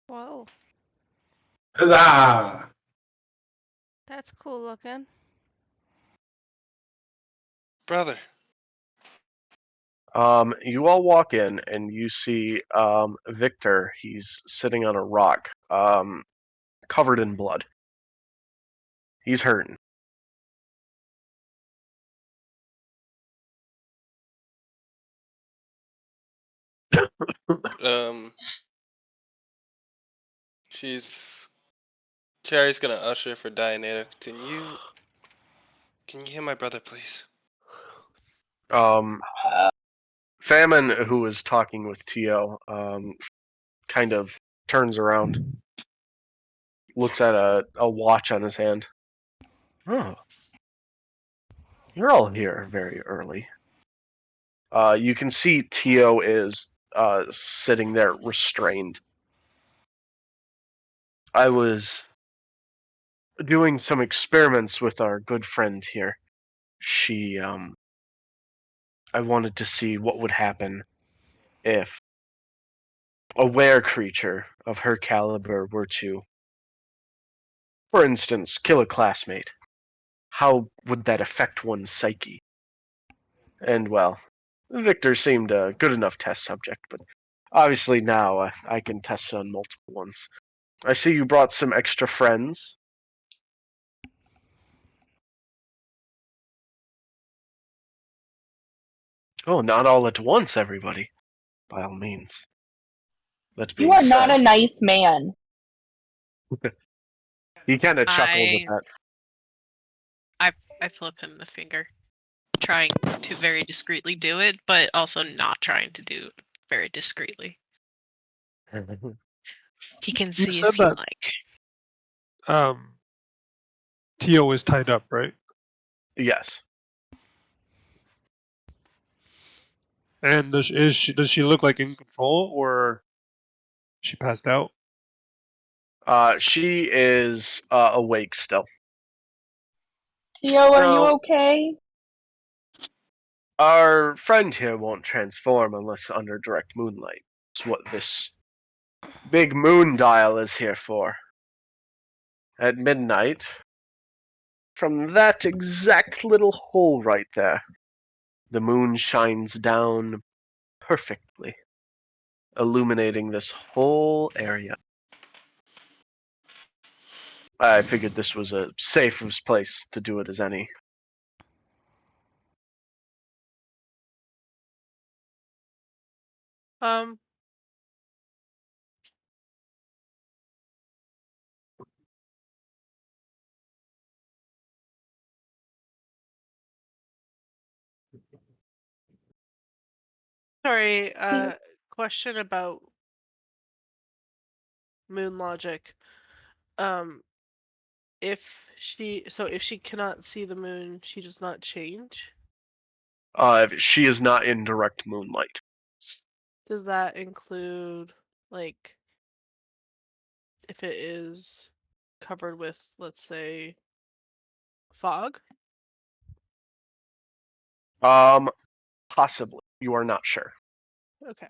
Whoa, Huzzah! that's cool looking. Brother. You all walk in and you see Victor. He's sitting on a rock, covered in blood. He's hurting. Carrie's gonna usher for Diana. Can you hear my brother, please? Famine, who was talking with Tio, kind of turns around, looks at a watch on his hand. Oh, You're all here very early. You can see Tio is sitting there restrained. I was doing some experiments with our good friend here. I wanted to see what would happen if a were creature of her caliber were to, for instance, kill a classmate. How would that affect one's psyche? And well, Victor seemed a good enough test subject, but obviously now I can test on multiple ones. I see you brought some extra friends. Oh, not all at once, everybody. By all means. That You being are not said, a nice man. he kind of chuckles at I, that. I flip him the finger, trying to very discreetly do it, but also not trying to do it very discreetly. He can You see said if he that like. Tio is tied up, right? Yes. And does she look like in control, or she passed out? She is awake still. Theo, are you No, okay? our friend here won't transform unless under direct moonlight. It's what this big moon dial is here for. At midnight, from that exact little hole right there, the moon shines down perfectly, illuminating this whole area. I figured this was a safest place to do it as any. Um, sorry, question about moon logic. Um, if she cannot see the moon, she does not change. She is not in direct moonlight. Does that include, like, if it is covered with, let's say, fog? Possibly. You are not sure. Okay.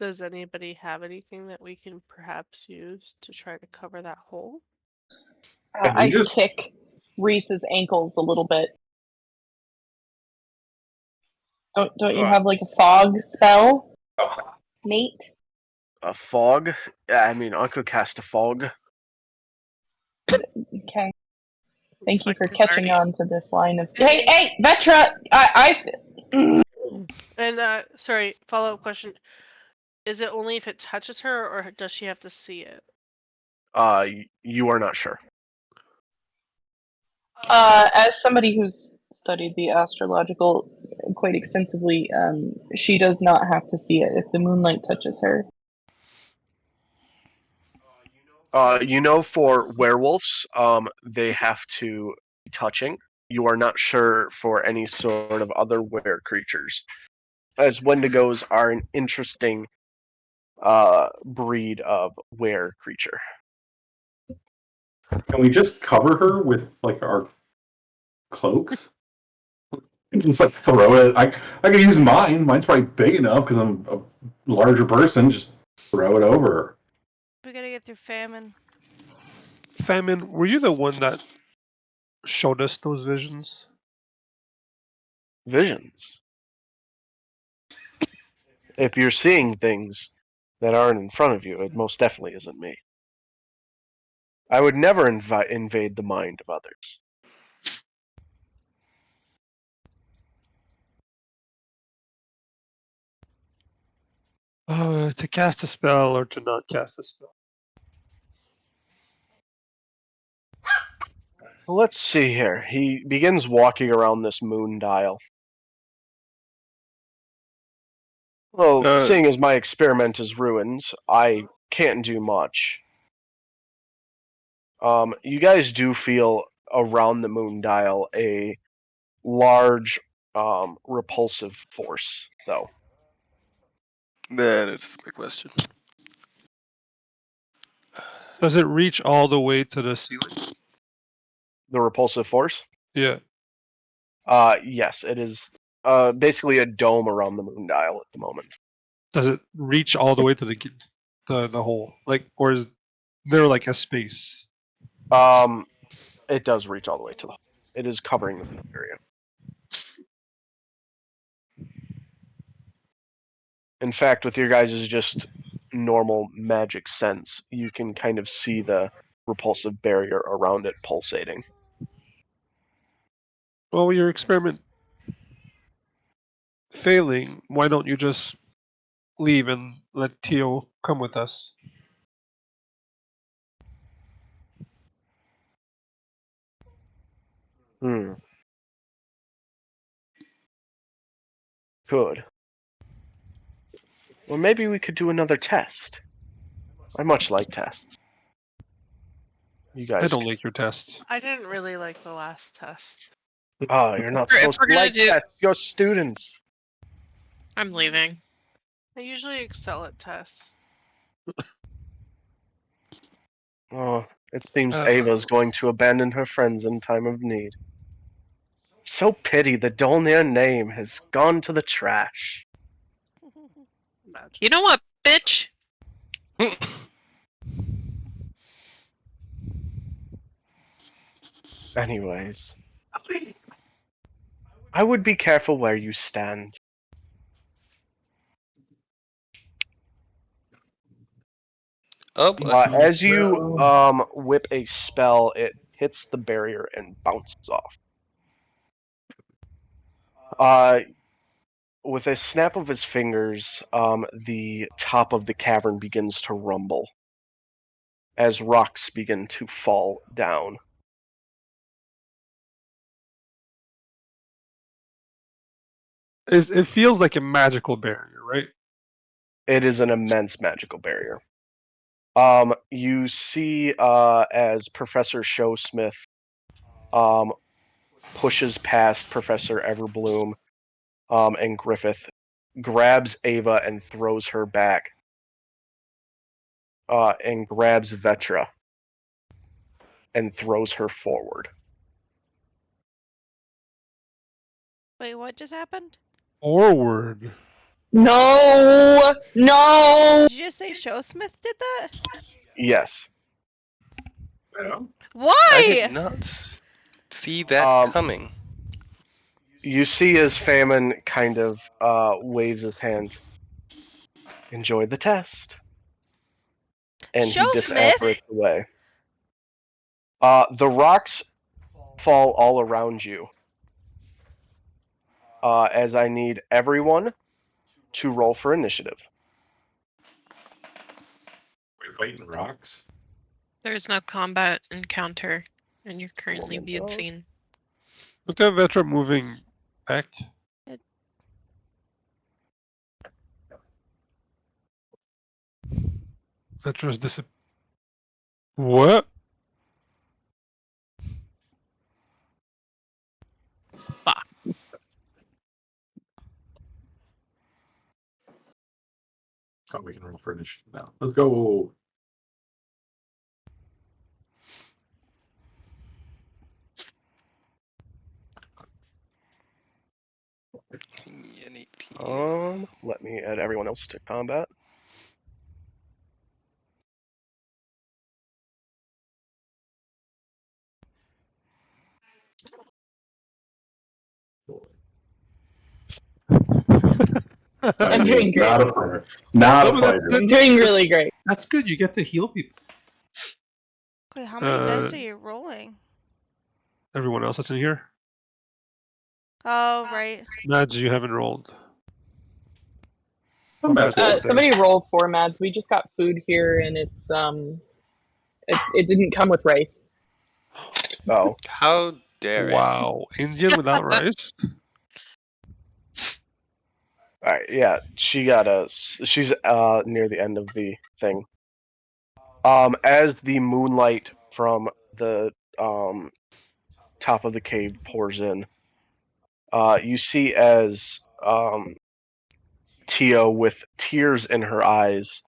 Does anybody have anything that we can perhaps use to try to cover that hole? Can we I just kick Reese's ankles a little bit. Don't you have like a fog spell, Nate? A fog? Yeah, I mean, I could cast a fog. Okay. Thank you Like for his catching guardian. on to this line of. Hey, Vetra! And sorry, follow-up question. Is it only if it touches her, or does she have to see it? You are not sure. As somebody who's studied the astrological quite extensively, she does not have to see it if the moonlight touches her. You know, for werewolves, they have to be touching. You are not sure for any sort of other were creatures, as Wendigos are an interesting breed of were creature. can we just cover her with like our cloaks? Just like throw it. I could use mine. Mine's probably big enough because I'm a larger person. Just throw it over her. We gotta get through famine. Famine, were you the one that showed us those visions? Visions. If you're seeing things that aren't in front of you, it most definitely isn't me. I would never invade the mind of others. To cast a spell or to not cast a spell? Well, let's see here. He begins walking around this moon dial. Well, seeing as my experiment is ruined, I can't do much. You guys do feel around the moon dial a large repulsive force, though. That is my question. Does it reach all the way to the ceiling? The repulsive force? Yeah. Yes, it is basically a dome around the moon dial at the moment. Does it reach all the way to the hole? Like, or is there like a space? It does reach all the way to the. It is covering the area. In fact, with your guys' just normal magic sense, you can kind of see the repulsive barrier around it pulsating. Well, with your experiment failing, why don't you just leave and let Tio come with us? Hmm. Good. Well, maybe we could do another test. I much like tests. You guys. I don't like your tests. I didn't really like the last test. Oh, you're not If supposed we're to gonna like do- tests. You're students. I'm leaving. I usually excel at tests. Oh, it seems Ava's going to abandon her friends in time of need. So pity the Dolnir name has gone to the trash. Imagine. You know what, bitch? Anyways, I would be careful where you stand. Oh boy. As you whip a spell, it hits the barrier and bounces off. With a snap of his fingers, the top of the cavern begins to rumble as rocks begin to fall down. It feels like a magical barrier, right? It is an immense magical barrier. You see as Professor Showsmith pushes past Professor Everbloom and Griffith, grabs Ava and throws her back, and grabs Vetra and throws her forward. Wait, what just happened? Forward. No, no. Did you just say Showsmith did that? Yes. I Why? did not see that coming. You see as Famine kind of waves his hand. Enjoy the test. And he Showsmith? disapparates away. The rocks fall all around you. As I need everyone to roll for initiative. We're fighting rocks. There's no combat encounter, and you're currently Woman being dog. seen. Look at Vetra moving back. Vetra's What? Fuck. Oh, we can roll for initiative now. Let's go. Let me add everyone else to combat. I'm doing great. Not a fighter. Not Oh, a that's fighter. good. I'm doing really great. That's good. You get to heal people. Wait, how many dice are you rolling? Everyone else that's in here. Oh, right. Mads, you haven't rolled. I'm back. Somebody roll for Mads. We just got food here, and it's it didn't come with rice. Oh. How dare it? Wow, Indian without rice. Alright, yeah. She's near the end of the thing. As the moonlight from the top of the cave pours in, you see as Tio, with tears in her eyes,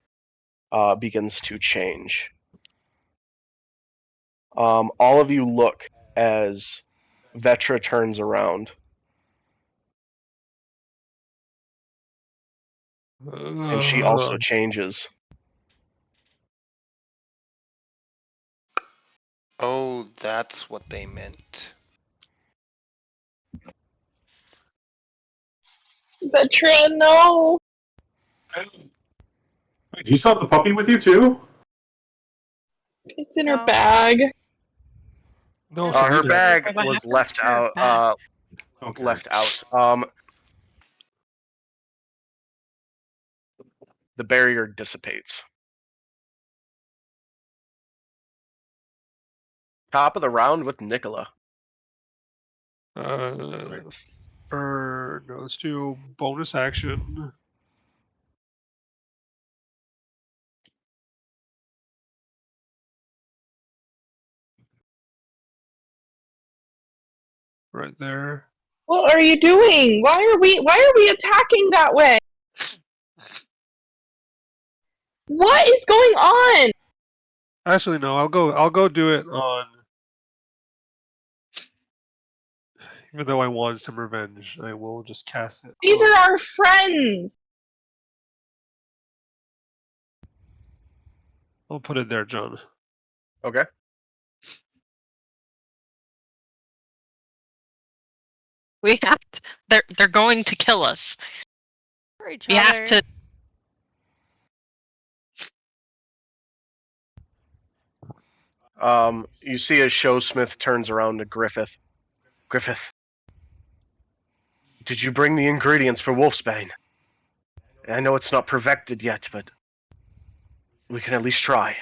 begins to change. All of you look as Vetra turns around, and she also changes. Oh, that's what they meant. Vetra, no! Do you still have the puppy with you too? It's in her No. bag. No, Her Her Felina. bag What was happened left to her out. bag? Okay. Left out. The barrier dissipates. Top of the round with Nicola. No, let's do bonus action. Right there. What are you doing? Why are we attacking that way? What is going on? Actually, no. I'll go do it on. Even though I want some revenge, I will just cast it. These on- are our friends. I'll put it there, John. Okay. We have to. They're going to kill us. For each We other. have to. You see as Showsmith turns around to Griffith. Griffith, did you bring the ingredients for Wolfsbane? I know it's not perfected yet, but we can at least try.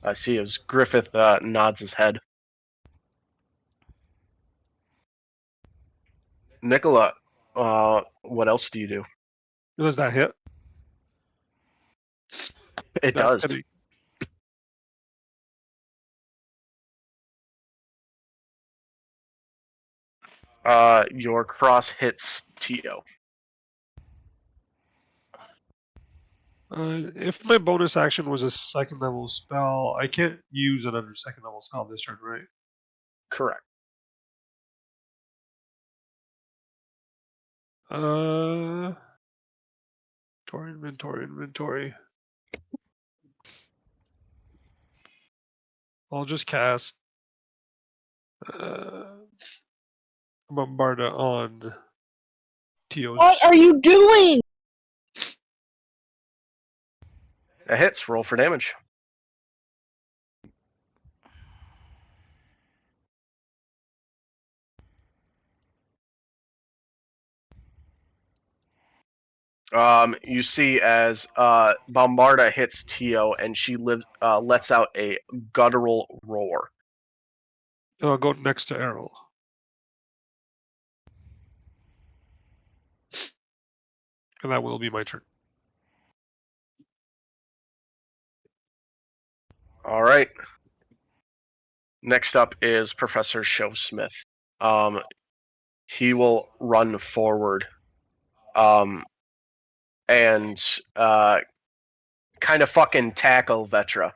I see as Griffith nods his head. Nicola, what else do you do? Does that hit? It That's does. hitting. Your cross hits Tio. If my bonus action was a second level spell, I can't use another second level spell this turn, right? Correct. Inventory. I'll just cast Bombarda on Tio's. What are you doing? It hits. Roll for damage. You see as Bombarda hits Tio, and she lets out a guttural roar. I'll go next to Errol. And that will be my turn. All right. Next up is Professor Showsmith. He will run forward, and kind of fucking tackle Vetra.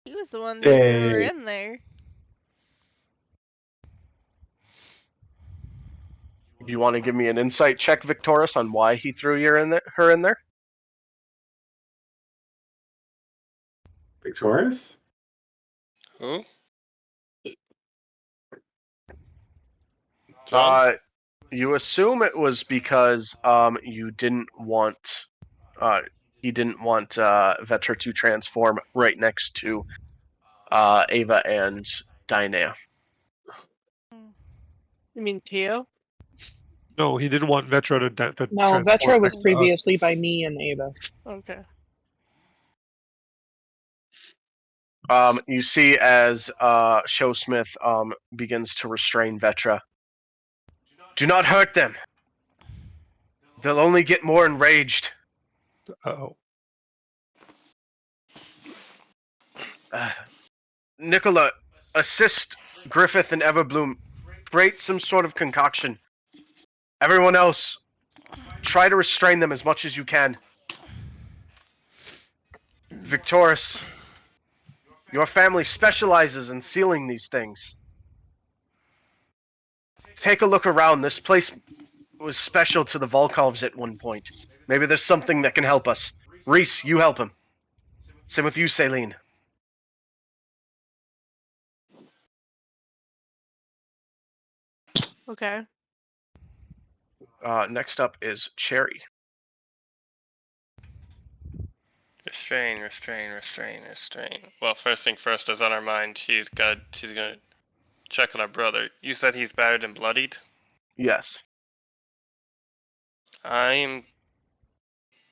He was the one that threw her Yay. in there. Do you want to give me an insight check, Victoris, on why he threw her in there? Victorious? Who? John? You assume it was because you didn't want he didn't want Vetra to transform right next to Ava and Dynea. You mean Tio? No, he didn't want Vetra to No, transport Vetra was next to us. previously by me and Ava. Okay. You see as Showsmith begins to restrain Vetra. Do not hurt them. They'll only get more enraged. Uh-oh. Nicola, assist Griffith and Everbloom. Create some sort of concoction. Everyone else, try to restrain them as much as you can. Victoris, your family specializes in sealing these things. Take a look around. This place was special to the Volkovs at one point. Maybe there's something that can help us. Reese, you help him. Same with you, Celine. Okay. Next up is Cherry. Restrain, restrain, restrain, restrain. Well, first thing first is on our mind. She's gonna check on our brother. You said he's battered and bloodied? Yes. I'm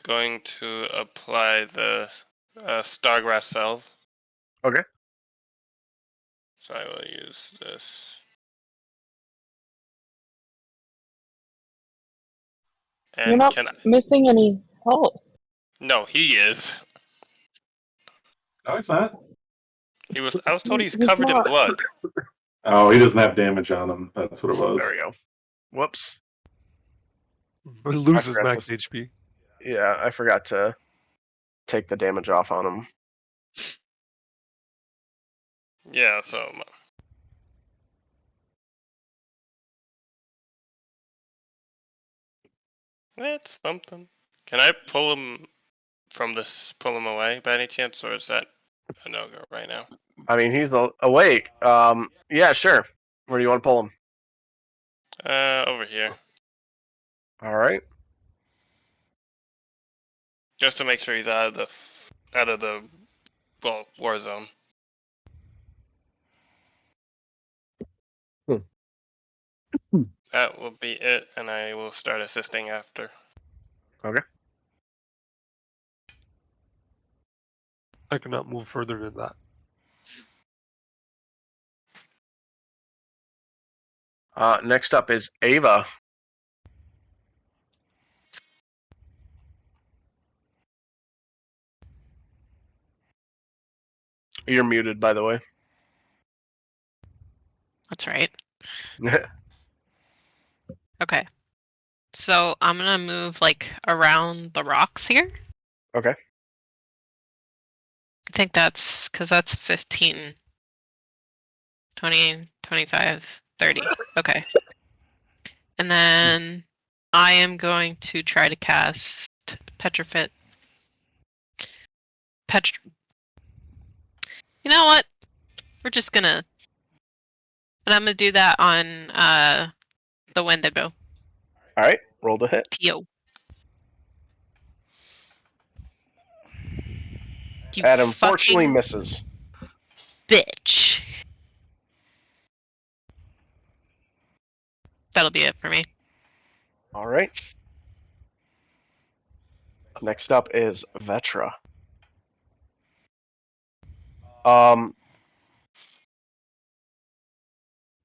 going to apply the Stargrass Salve. Okay. So I will use this. You're And not can I? missing any health. No, he is. No, it's not. I was told he's He's covered in not. blood. Oh, he doesn't have damage on him. That's what it was. There we go. Whoops. It loses forgot max to- HP. Yeah, I forgot to take the damage off on him. Yeah, so it's something. Can I pull him from this? Pull him away by any chance, or is that a no-go right now? I mean, he's awake. Yeah, sure. Where do you want to pull him? Over here, All right. just to make sure he's out of the war zone. That will be it, and I will start assisting after. Okay. I cannot move further than that. Next up is Ava. You're muted, by the way. That's right. Okay. So I'm gonna move like around the rocks here. Okay. I think that's because that's 15, 20, 25, 30. Okay. And then I am going to try to cast Petrifit. You know what? We're just gonna. And I'm gonna do that on the Wendigo. All right. Roll the hit. Yo. You That unfortunately fucking misses. bitch. That'll be it for me. All right. Next up is Vetra.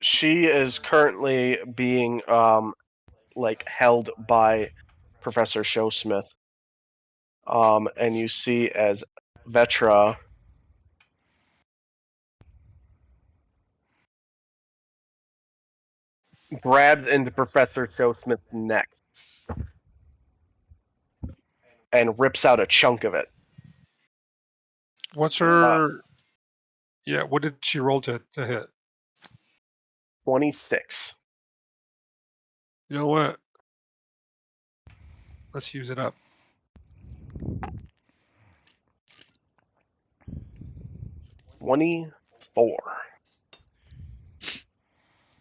She is currently being like held by Professor Showsmith. And you see as Vetra grabs into Professor Showsmith's neck and rips out a chunk of it. What's her? Yeah, what did she roll to hit? 26. You know what? Let's use it up. $24.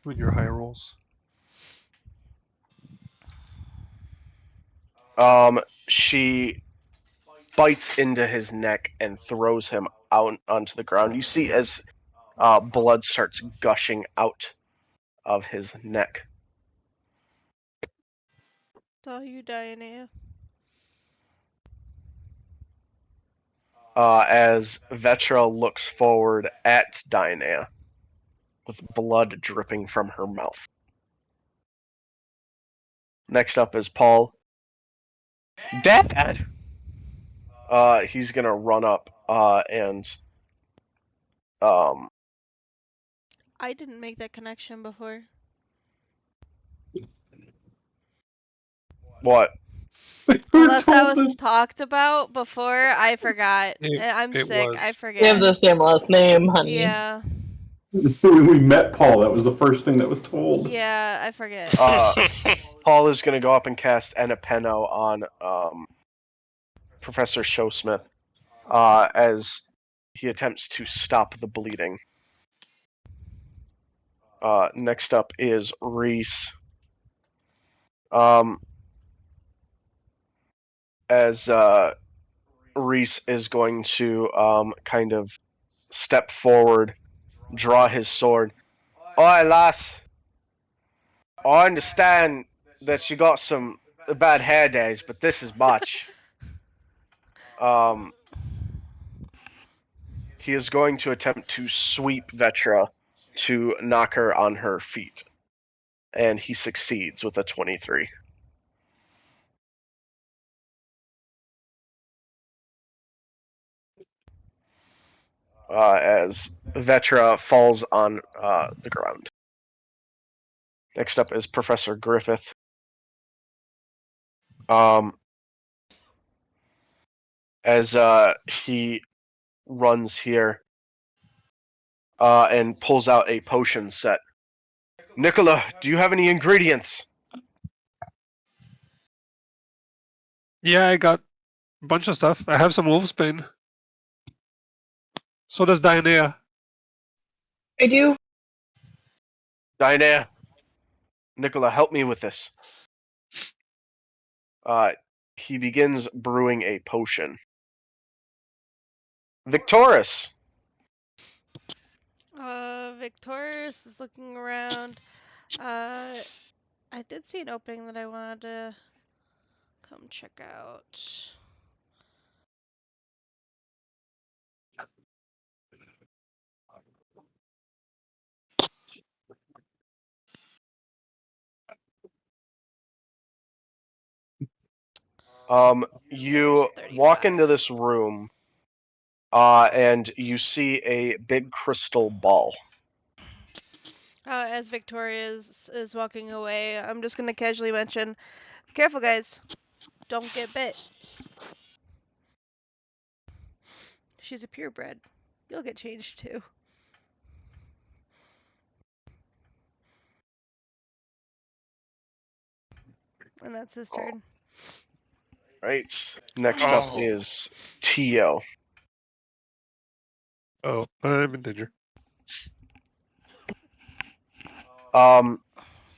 With your high rolls. She bites into his neck and throws him out onto the ground. You see as blood starts gushing out of his neck. Saw you, Diana. As Vetra looks forward at Diana with blood dripping from her mouth. Next up is Paul. Dad! he's gonna run up and I didn't make that connection before. what? Unless that told was us. talked about before, I forgot. I'm It sick. I was. They have forget. the same last name, honey. Yeah. When we met Paul, that was the first thing that was told. Yeah, I forget. Paul is gonna go up and cast Enapeno on Professor Showsmith as he attempts to stop the bleeding. Next up is Reese. As Reese is going to kind of step forward, draw his sword. Oi, lass. I understand that you got some bad hair days, but this is much. He is going to attempt to sweep Vetra to knock her on her feet. And he succeeds with a 23. As Vetra falls on the ground. Next up is Professor Griffith. As he runs here and pulls out a potion set. Nicola, do you have any ingredients? Yeah, I got a bunch of stuff. I have some wolfsbane. So does Dianea. I do. Diana, Nicola, help me with this. He begins brewing a potion. Victoris! Victorious is looking around. I did see an opening that I wanted to come check out. You There's walk 35. into this room, and you see a big crystal ball. As Victoria is walking away, I'm just gonna casually mention, careful guys, don't get bit. She's a purebred. You'll get changed too. And that's his turn. Right. Next up Oh. is Tio. Oh, I'm in danger.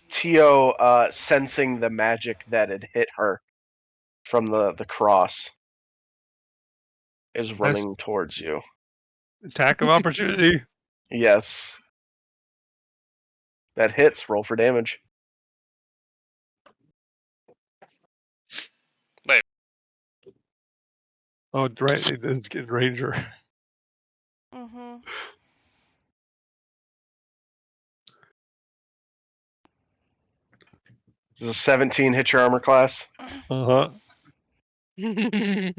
Tio, sensing the magic that had hit her from the cross, is running towards you. Attack of opportunity. Yes. That hits. Roll for damage. Oh, right. It's getting ranger. Mm-hmm. Does a 17 hit your armor class? Uh huh. The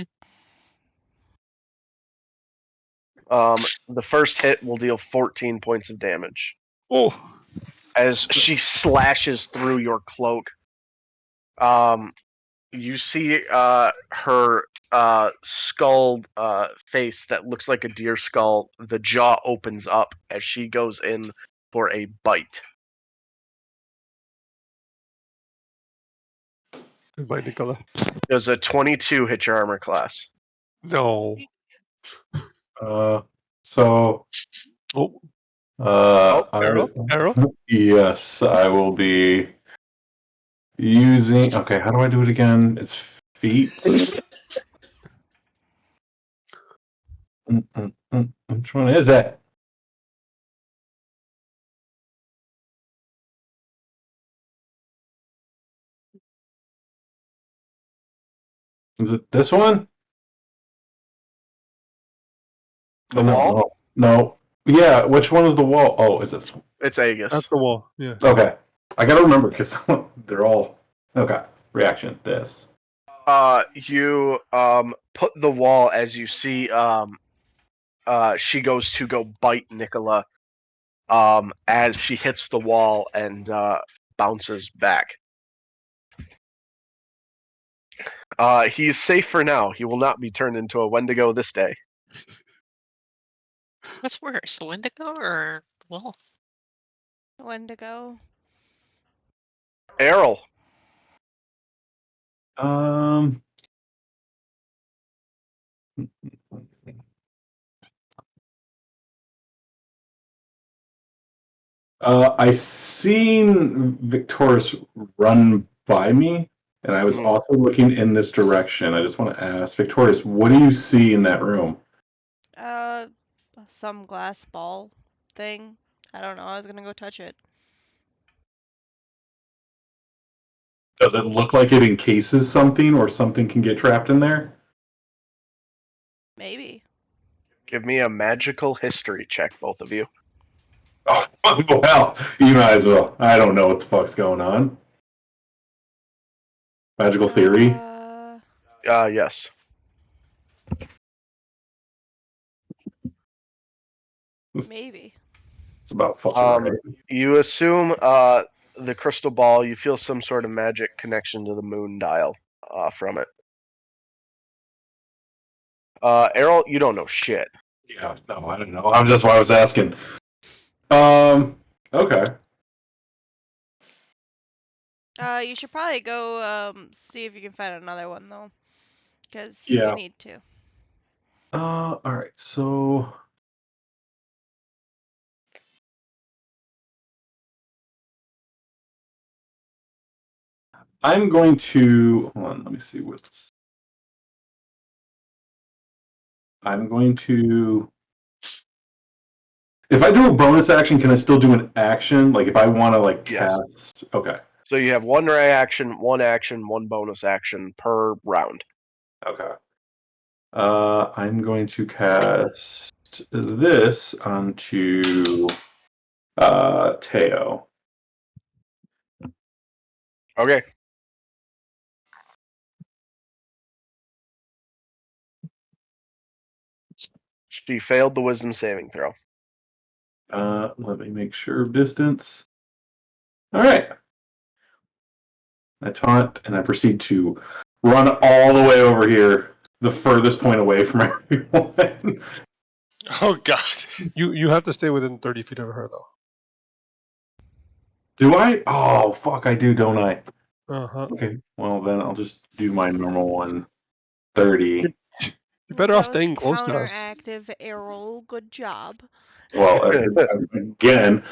first hit will deal 14 points of damage. Oh. As she slashes through your cloak, you see her skull face that looks like a deer skull. The jaw opens up as she goes in for a bite. Goodbye, Nicola. Does a 22 hit your armor class? No. So. Oh. Arrow. Yes, I will be using. Okay, how do I do it again? It's feet. Which one is that? Is it this one? The no, wall? no. Yeah, which one is the wall? Oh, is it? It's Aegis. That's the wall. Yeah. Okay, I gotta remember because they're all okay. Reaction. This. You put the wall as you see she goes to go bite Nicola as she hits the wall and bounces back. He's safe for now. He will not be turned into a Wendigo this day. What's worse, the Wendigo or the wolf? Wendigo. Errol. I seen Victorious run by me, and I was Mhm. also looking in this direction. I just want to ask, Victorious, what do you see in that room? Some glass ball thing. I don't know. I was gonna go touch it. Does it look like it encases something, or something can get trapped in there? Maybe. Give me a magical history check, both of you. Oh, well, you might as well. I don't know what the fuck's going on. Magical theory? Yes. Maybe. It's about fucking right. You assume the crystal ball. You feel some sort of magic connection to the moon dial from it. Errol, you don't know shit. Yeah, no, I don't know. That's why I was asking. Okay. You should probably go see if you can find another one though, because Yeah. you need to. All right. So I'm going to hold on. Let me see what's. I'm going to. If I do a bonus action, can I still do an action? Like if I want to like Yes. cast. Okay. So you have one action, one bonus action per round. Okay. I'm going to cast this onto Teo. Okay. She failed the wisdom saving throw. Let me make sure of distance. All right. I taunt and I proceed to run all the way over here, the furthest point away from everyone. Oh God. You have to stay within 30 feet of her though. Do I? Oh, fuck, I do, don't I? Uh-huh. Okay, well, then I'll just do my normal 130. You're better That off was staying close to us. counteractive Errol. Good job. Well, again,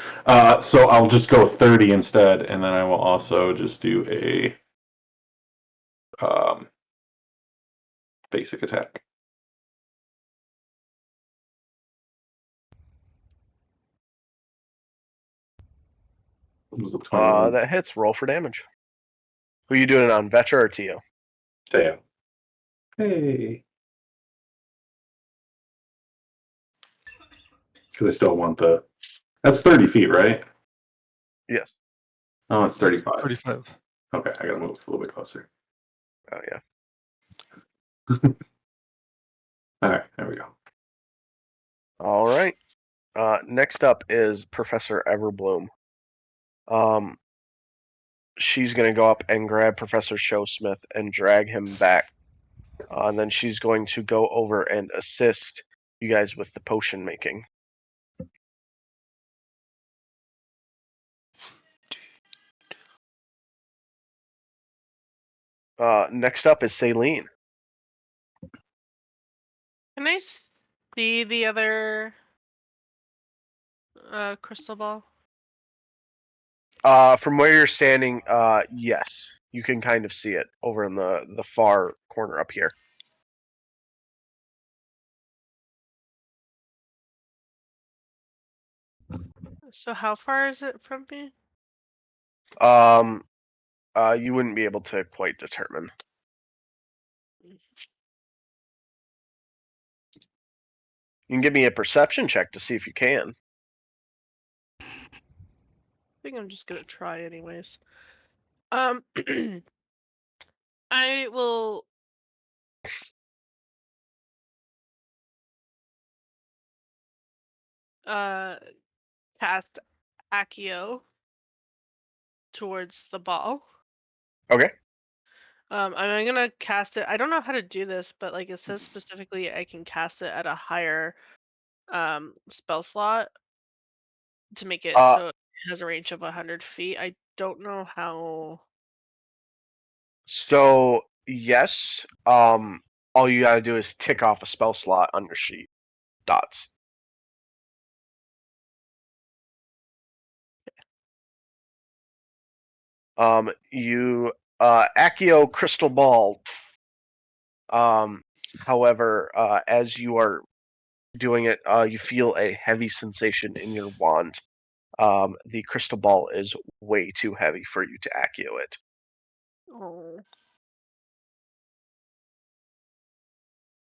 so I'll just go 30 instead, and then I will also just do a basic attack. What was the 21? That hits. Roll for damage. Who are you doing it on, Vetra or Tio? Teo. Hey. Because I still want the. That's 30 feet, right? Yes. Oh, it's 35. 35. Okay, I gotta move a little bit closer. Oh yeah. All right, there we go. All right. Next up is Professor Everbloom. She's gonna go up and grab Professor Showsmith and drag him back. And then she's going to go over and assist you guys with the potion making. Next up is Saline. Can I see the other crystal ball? From where you're standing, yes, you can kind of see it over in the far corner up here. So how far is it from me? You wouldn't be able to quite determine. You can give me a perception check to see if you can. I think I'm just gonna try anyways. I will cast Accio towards the ball. Okay. I'm gonna cast it. I don't know how to do this, but like it says specifically, I can cast it at a higher spell slot to make it so it has a range of 100 feet. I don't know how. So yes, all you gotta do is tick off a spell slot on your sheet. Dots. You Accio Crystal Ball. However, as you are doing it, you feel a heavy sensation in your wand. The crystal ball is way too heavy for you to Accio it. Oh.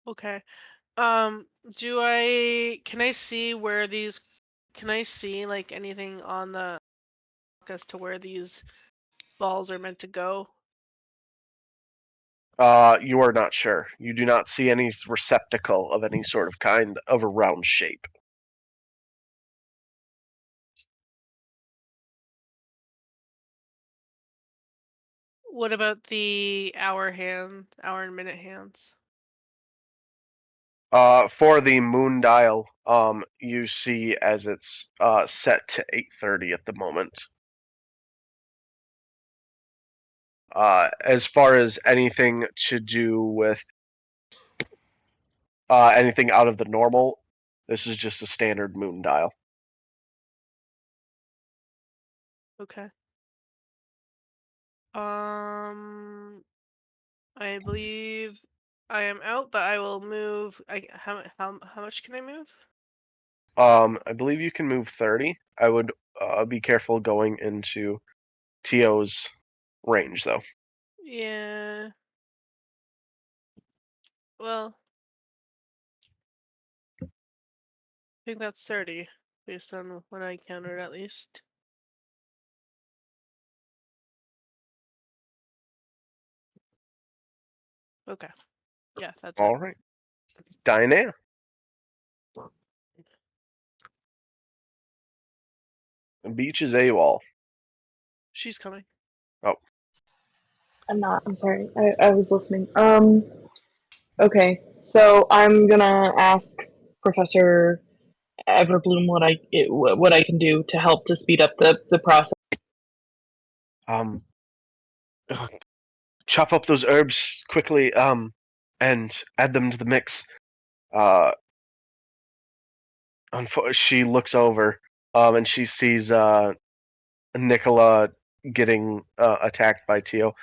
Okay. Can I see where these? Can I see like anything on the as to where these balls are meant to go? You are not sure. You do not see any receptacle of any sort of kind of a round shape. What about the hour and minute hands? For the moon dial, you see as it's set to 8:30 at the moment. As far as anything to do with anything out of the normal, this is just a standard moon dial. Okay. I believe I am out, but I will move. How much can I move? I believe you can move 30. I would be careful going into Tio's range, though. Yeah. Well, I think that's 30 based on what I counted at least. Okay. Yeah, that's All it. right. Diana. Beach is AWOL. She's coming. Oh. I'm not. I'm sorry. I was listening. Okay. So I'm gonna ask Professor Everbloom what I can do to help to speed up the process. Uh, chop up those herbs quickly, and add them to the mix. She looks over, and she sees Nicola getting attacked by Tio.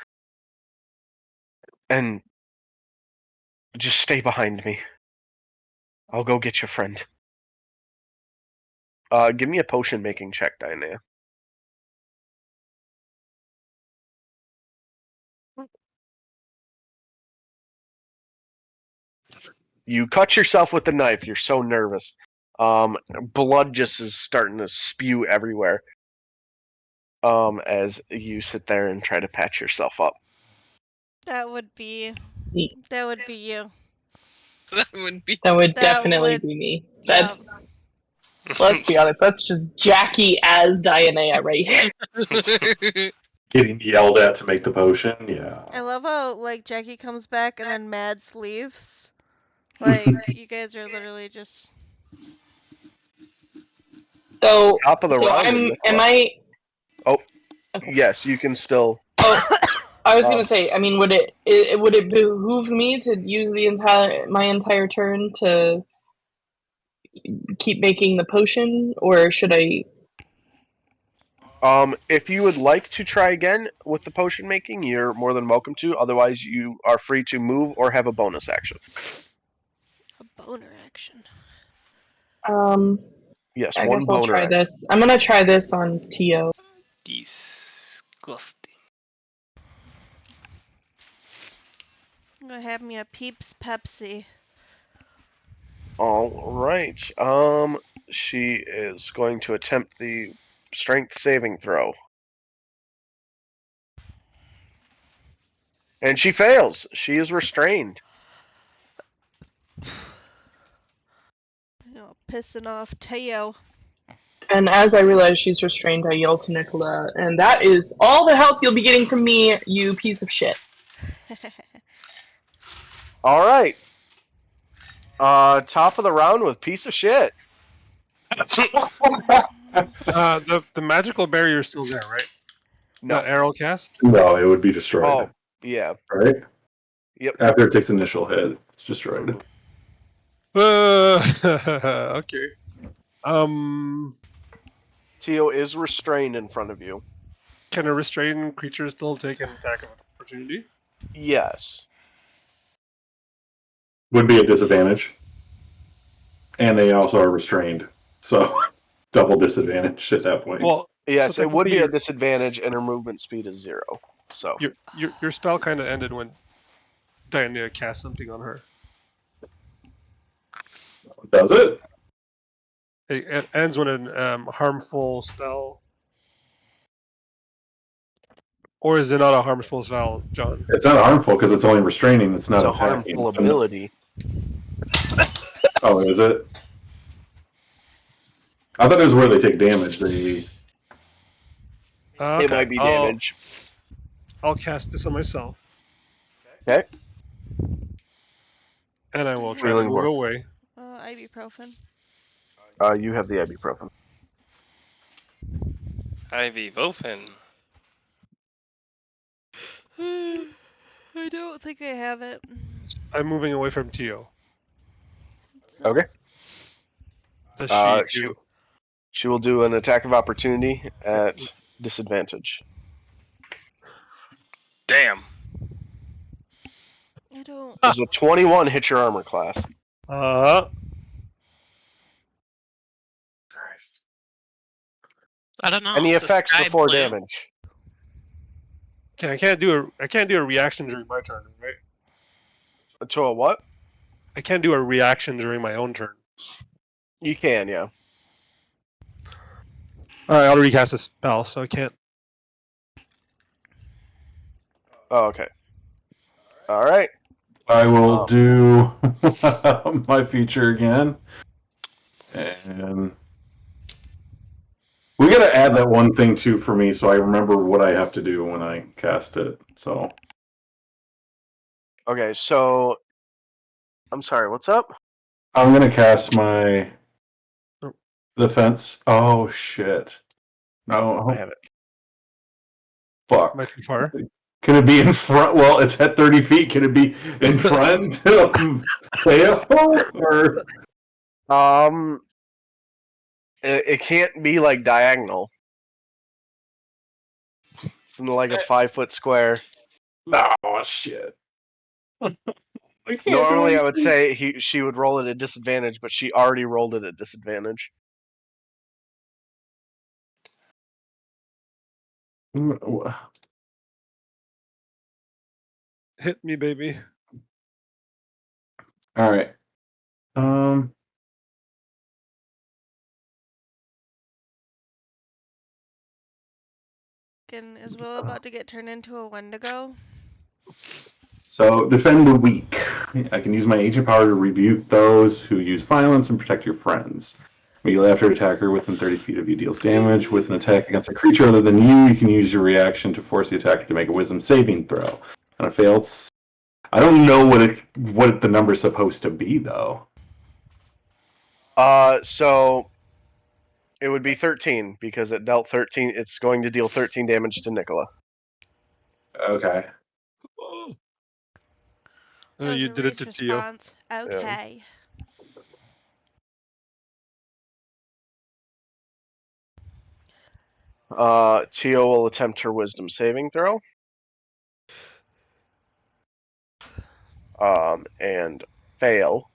And just stay behind me. I'll go get your friend. Give me a potion making check, Diana. You cut yourself with the knife. You're so nervous. Blood just is starting to spew everywhere. As you sit there and try to patch yourself up. That would be Neat. you. That would be. That would That definitely would- be me. yeah. That's let's be honest. That's just Jackie as Diana right here. Getting yelled at to make the potion, yeah. I love how like Jackie comes back and then Mads leaves. Like you guys are literally just So Top of the round. am Nicola. I? Oh, Okay. yes, you can still. Oh, I was gonna say. I mean, would it behoove me to use my entire turn to keep making the potion, or should I? If you would like to try again with the potion making, you're more than welcome to. Otherwise, you are free to move or have a bonus action. a boner action. Yes, I one guess I'll boner try action. this. I'm gonna try this on Tio. Disgusting. I'm gonna have me a Peeps Pepsi. All right. She is going to attempt the strength saving throw. And she fails. She is restrained. Pissing off Teo. And as I realize she's restrained, I yell to Nicola, and that is all the help you'll be getting from me, you piece of shit. All right. Top of the round with piece of shit. The magical barrier is still there, right? No. That arrow cast. No, it would be destroyed. Oh, yeah. Right? Yep. After it takes initial hit, it's destroyed. Okay. Tio is restrained in front of you. Can a restrained creature still take an attack of opportunity? Yes. Would be a disadvantage. And they also are restrained. So double disadvantage at that point. Well, Yes, so it would be technically a disadvantage, and her movement speed is 0. So. your spell kind of ended when Diana cast something on her. Does it? It ends when a harmful spell. Or is it not a harmful spell, John? It's not harmful because it's only restraining. It's not It's a attacking. harmful ability. Oh, is it? I thought it was where they take damage. They. Okay. It might be damage. I'll cast this on myself. Okay. And I will try Healing to move word. away. Ibuprofen. You have the ibuprofen. Ibuprofen. I don't think I have it. I'm moving away from Tio. Okay. Does she do? She will do an attack of opportunity at disadvantage. Damn. I don't. Does a 21 hit your armor class? Christ. I don't know. Any is the effects sky before blue? damage? Okay, I can't do a reaction during my turn, right? To a what? I can't do a reaction during my own turn. You can, yeah. Alright, I'll recast this spell, so I can't. Oh, okay. All right. I will do my feature again. And we gotta add that one thing too for me so I remember what I have to do when I cast it. So Okay, so I'm sorry. What's up? I'm gonna cast my defense. Oh shit. No, I have it. fuck. Am I too far? Can it be in front? Well, it's at 30 feet. Can it be in front of Theo? Or It can't be like diagonal. It's in like a 5-foot square. oh shit. I can't do Normally, I would anything. say she would roll it at disadvantage, but she already rolled it at disadvantage. Hit me, baby. All right. And is Will about to get turned into a Wendigo? So defend the weak. I can use my agent power to rebuke those who use violence and protect your friends. Immediately after an attacker within 30 feet of you deals damage with an attack against a creature other than you, you can use your reaction to force the attacker to make a wisdom saving throw. On a failed, I don't know what the number's supposed to be though. So it would be 13 because it dealt 13. It's going to deal 13 damage to Nicola. Okay. That was You a did it race to Tio. response. Okay. Tio will attempt her wisdom saving throw. And fail.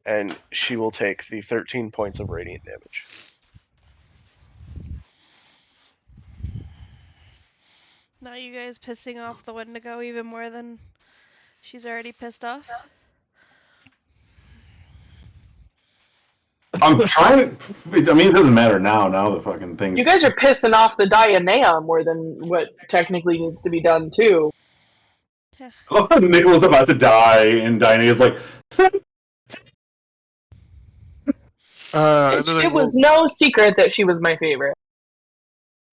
And she will take the 13 points of radiant damage. Now you guys pissing off the Wendigo even more than she's already pissed off? I'm trying to. I mean, it doesn't matter now. Now the fucking thing. You guys are pissing off the Diana more than what technically needs to be done, too. Nicholas about to die, and Diana is like. And then I It was no secret that she was my favorite.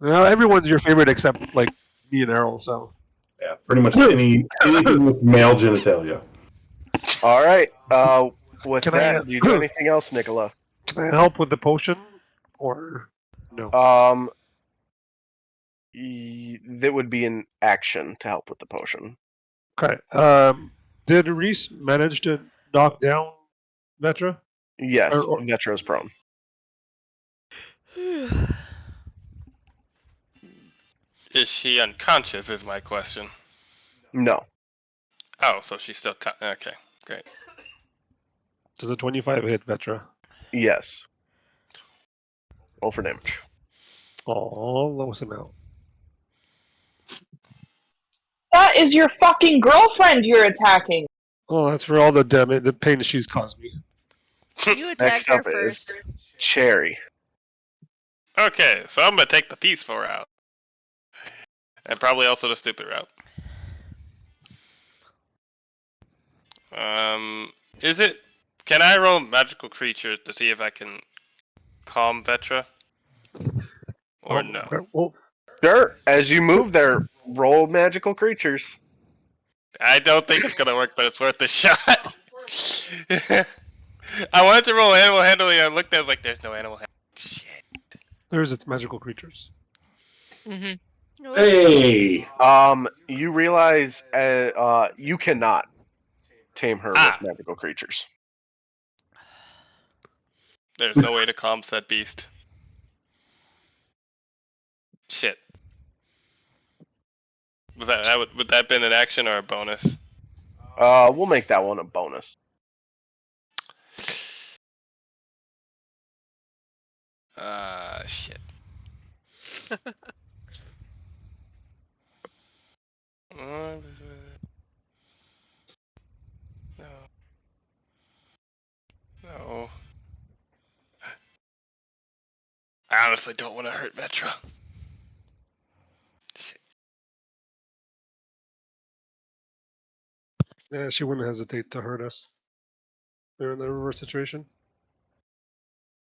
well, everyone's your favorite except like me and Errol. So Yeah, pretty much anything with male genitalia. All right. With Can that, I do you do anything else, Nicola? can I help with the potion or no? That would be an action to help with the potion. Okay. Did Reese manage to knock down Vetra? Yes, Or- Vetra's prone. Is she unconscious? Is my question. No. Oh, so she's still okay. Great. Does a 25 hit Vetra? Yes. Roll for damage. Oh, lowest amount. That is your fucking girlfriend you're attacking. Oh, that's for all the damage, the pain she's caused me. You attacked Next her up is first. Cherry. Okay, so I'm gonna take the peaceful route, and probably also the stupid route. Is it? Can I roll magical creatures to see if I can calm Vetra? Or no? Okay, well, Sure. As you move there, roll magical creatures. I don't think it's gonna work, but it's worth a shot. I wanted to roll animal handling. I looked at it, I was like, "There's no animal handling." Shit. there's its magical creatures. Mm-hmm. Hey! You realize you cannot tame her Ah. with magical creatures. There's no way to calm said beast. Shit. Would that have been an action or a bonus? We'll make that one a bonus. Shit. No. No. I honestly don't want to hurt Vetra. Shit. Yeah, she wouldn't hesitate to hurt us. They're in the reverse situation.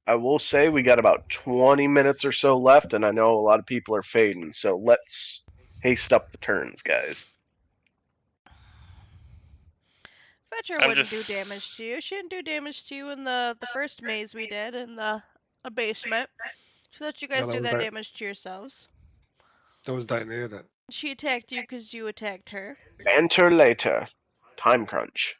I will say we got about 20 minutes or so left, and I know a lot of people are fading, so let's haste up the turns, guys. Fetcher wouldn't do damage to you. She didn't do damage to you in the first maze we did in the basement. She let you guys that do was that di- damage to yourselves. That was Diana. She attacked you because you attacked her. Banter later. Time crunch.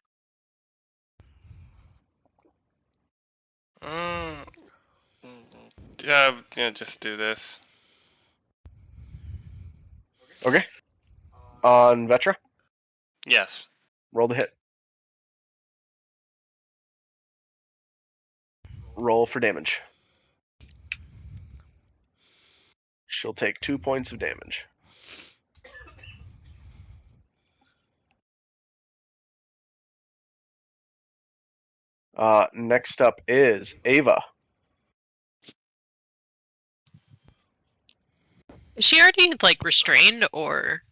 Yeah, just do this. Okay. On Vetra, Yes. roll the hit. Roll for damage. She'll take 2 points of damage. Next up is Ava. Is she already like restrained or?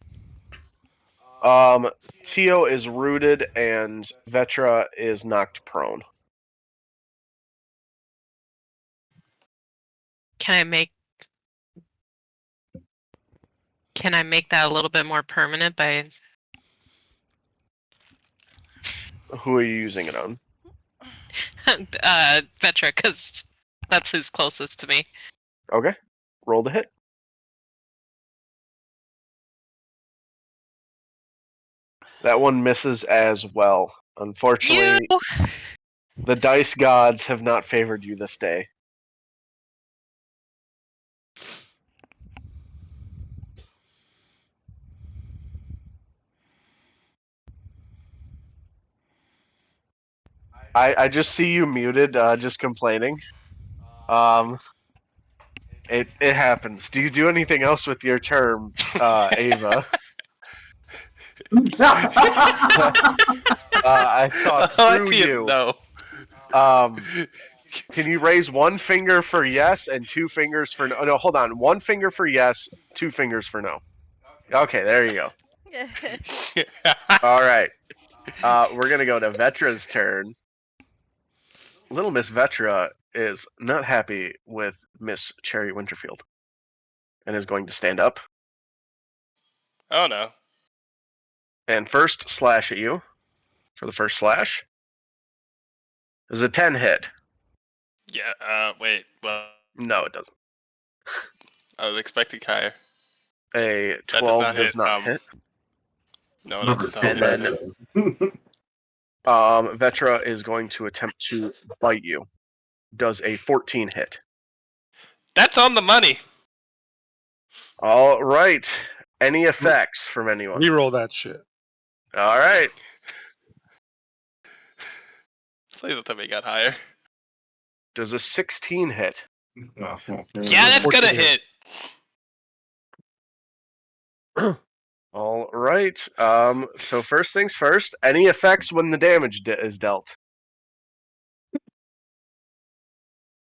Tio is rooted and Vetra is knocked prone. Can I make that a little bit more permanent by? Who are you using it on? Vetra, because that's who's closest to me. Okay. Roll the hit. That one misses as well. Unfortunately, the dice gods have not favored you this day. I just see you muted, just complaining. It happens. Do you do anything else with your term, Ava? I saw through you. No. Can you raise one finger for yes and 2 fingers for no? No, hold on. 1 finger for yes, 2 fingers for no. Okay, there you go. All right. We're gonna go to Vetra's turn. Little Miss Vetra is not happy with Miss Cherry Winterfield and is going to stand up Oh no. and first slash at you for the first slash. Is a 10 hit? Yeah. Wait. Well, No, it doesn't. I was expecting higher. A That does 12 not does hit. not hit. No, that's not. And then Vetra is going to attempt to bite you. Does a 14 hit. That's on the money. All right. Any effects from anyone? Reroll that shit. All right. Please don't tell me you got higher. Does a 16 hit? Yeah, that's 14 gonna hits. hit. All right. So first things first. Any effects when the damage is dealt?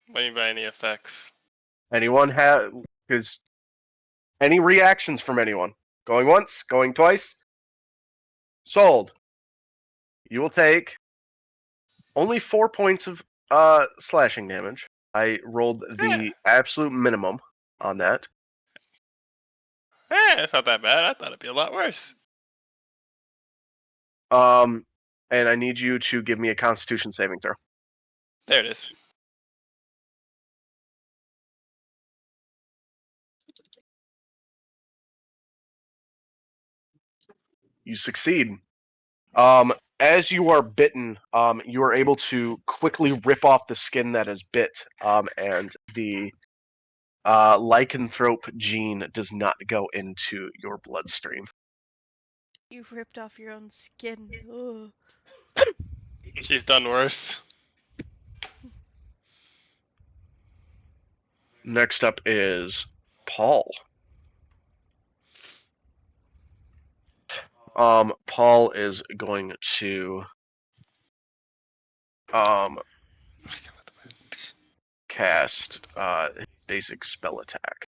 What do you mean by any effects? Anyone have? Because any reactions from anyone? Going once, going twice. Sold. You will take only 4 points of slashing damage. I rolled the absolute minimum on that. It's not that bad. I thought it'd be a lot worse. And I need you to give me a Constitution saving throw. There it is. You succeed. As you are bitten, you are able to quickly rip off the skin that is bit, and the lycanthrope gene does not go into your bloodstream. You've ripped off your own skin. Ugh. She's done worse. Next up is Paul. Paul is going to cast basic spell attack.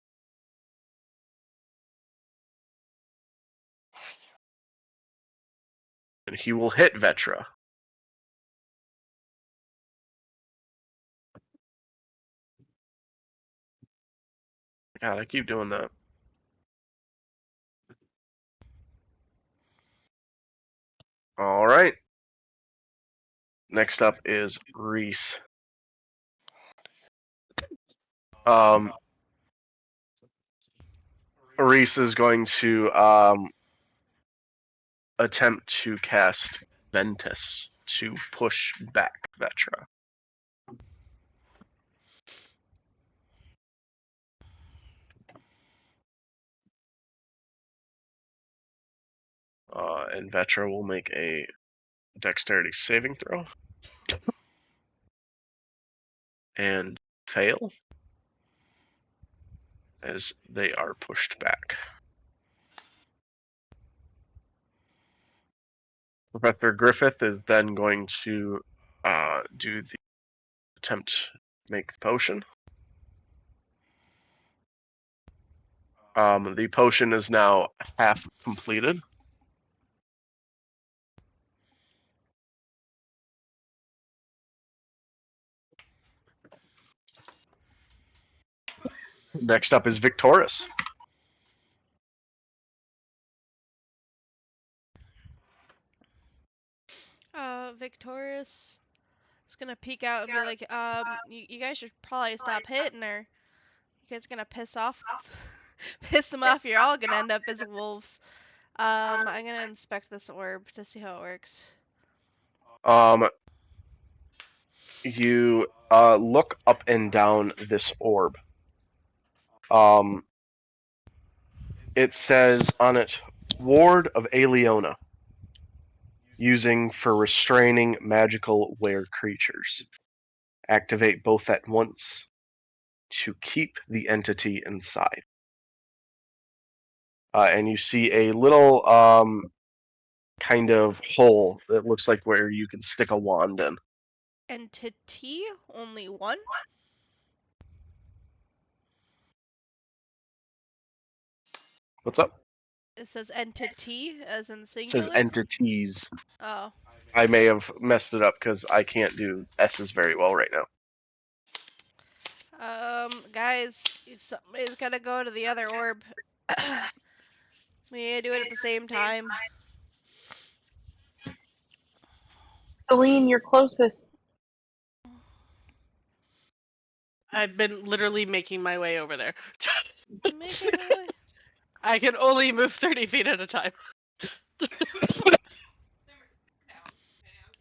And he will hit Vetra. God, I keep doing that. All right. Next up is Reese. Reese is going to attempt to cast Ventus to push back Vetra. And Vetra will make a dexterity saving throw. And fail. As they are pushed back. Professor Griffith is then going to do the attempt to make the potion. The potion is now half completed. Next up is Victoris. Victorious is gonna peek out and be like, you guys should probably stop hitting her. You guys are gonna piss them off. You're all gonna end up as wolves. I'm gonna inspect this orb to see how it works. You look up and down this orb. It says on it, Ward of Aliona. Using for restraining magical were creatures. Activate both at once to keep the entity inside. And you see a little kind of hole that looks like where you can stick a wand in. Entity? Only one? What's up? It says entity, as in It singular? says entities. Oh. I may have messed it up because I can't do S's very well right now. Guys, somebody's gotta go to the other orb. We need to do it at the same time. Celine, you're closest. I've been literally making my way over there. Making my way. I can only move 30 feet at a time.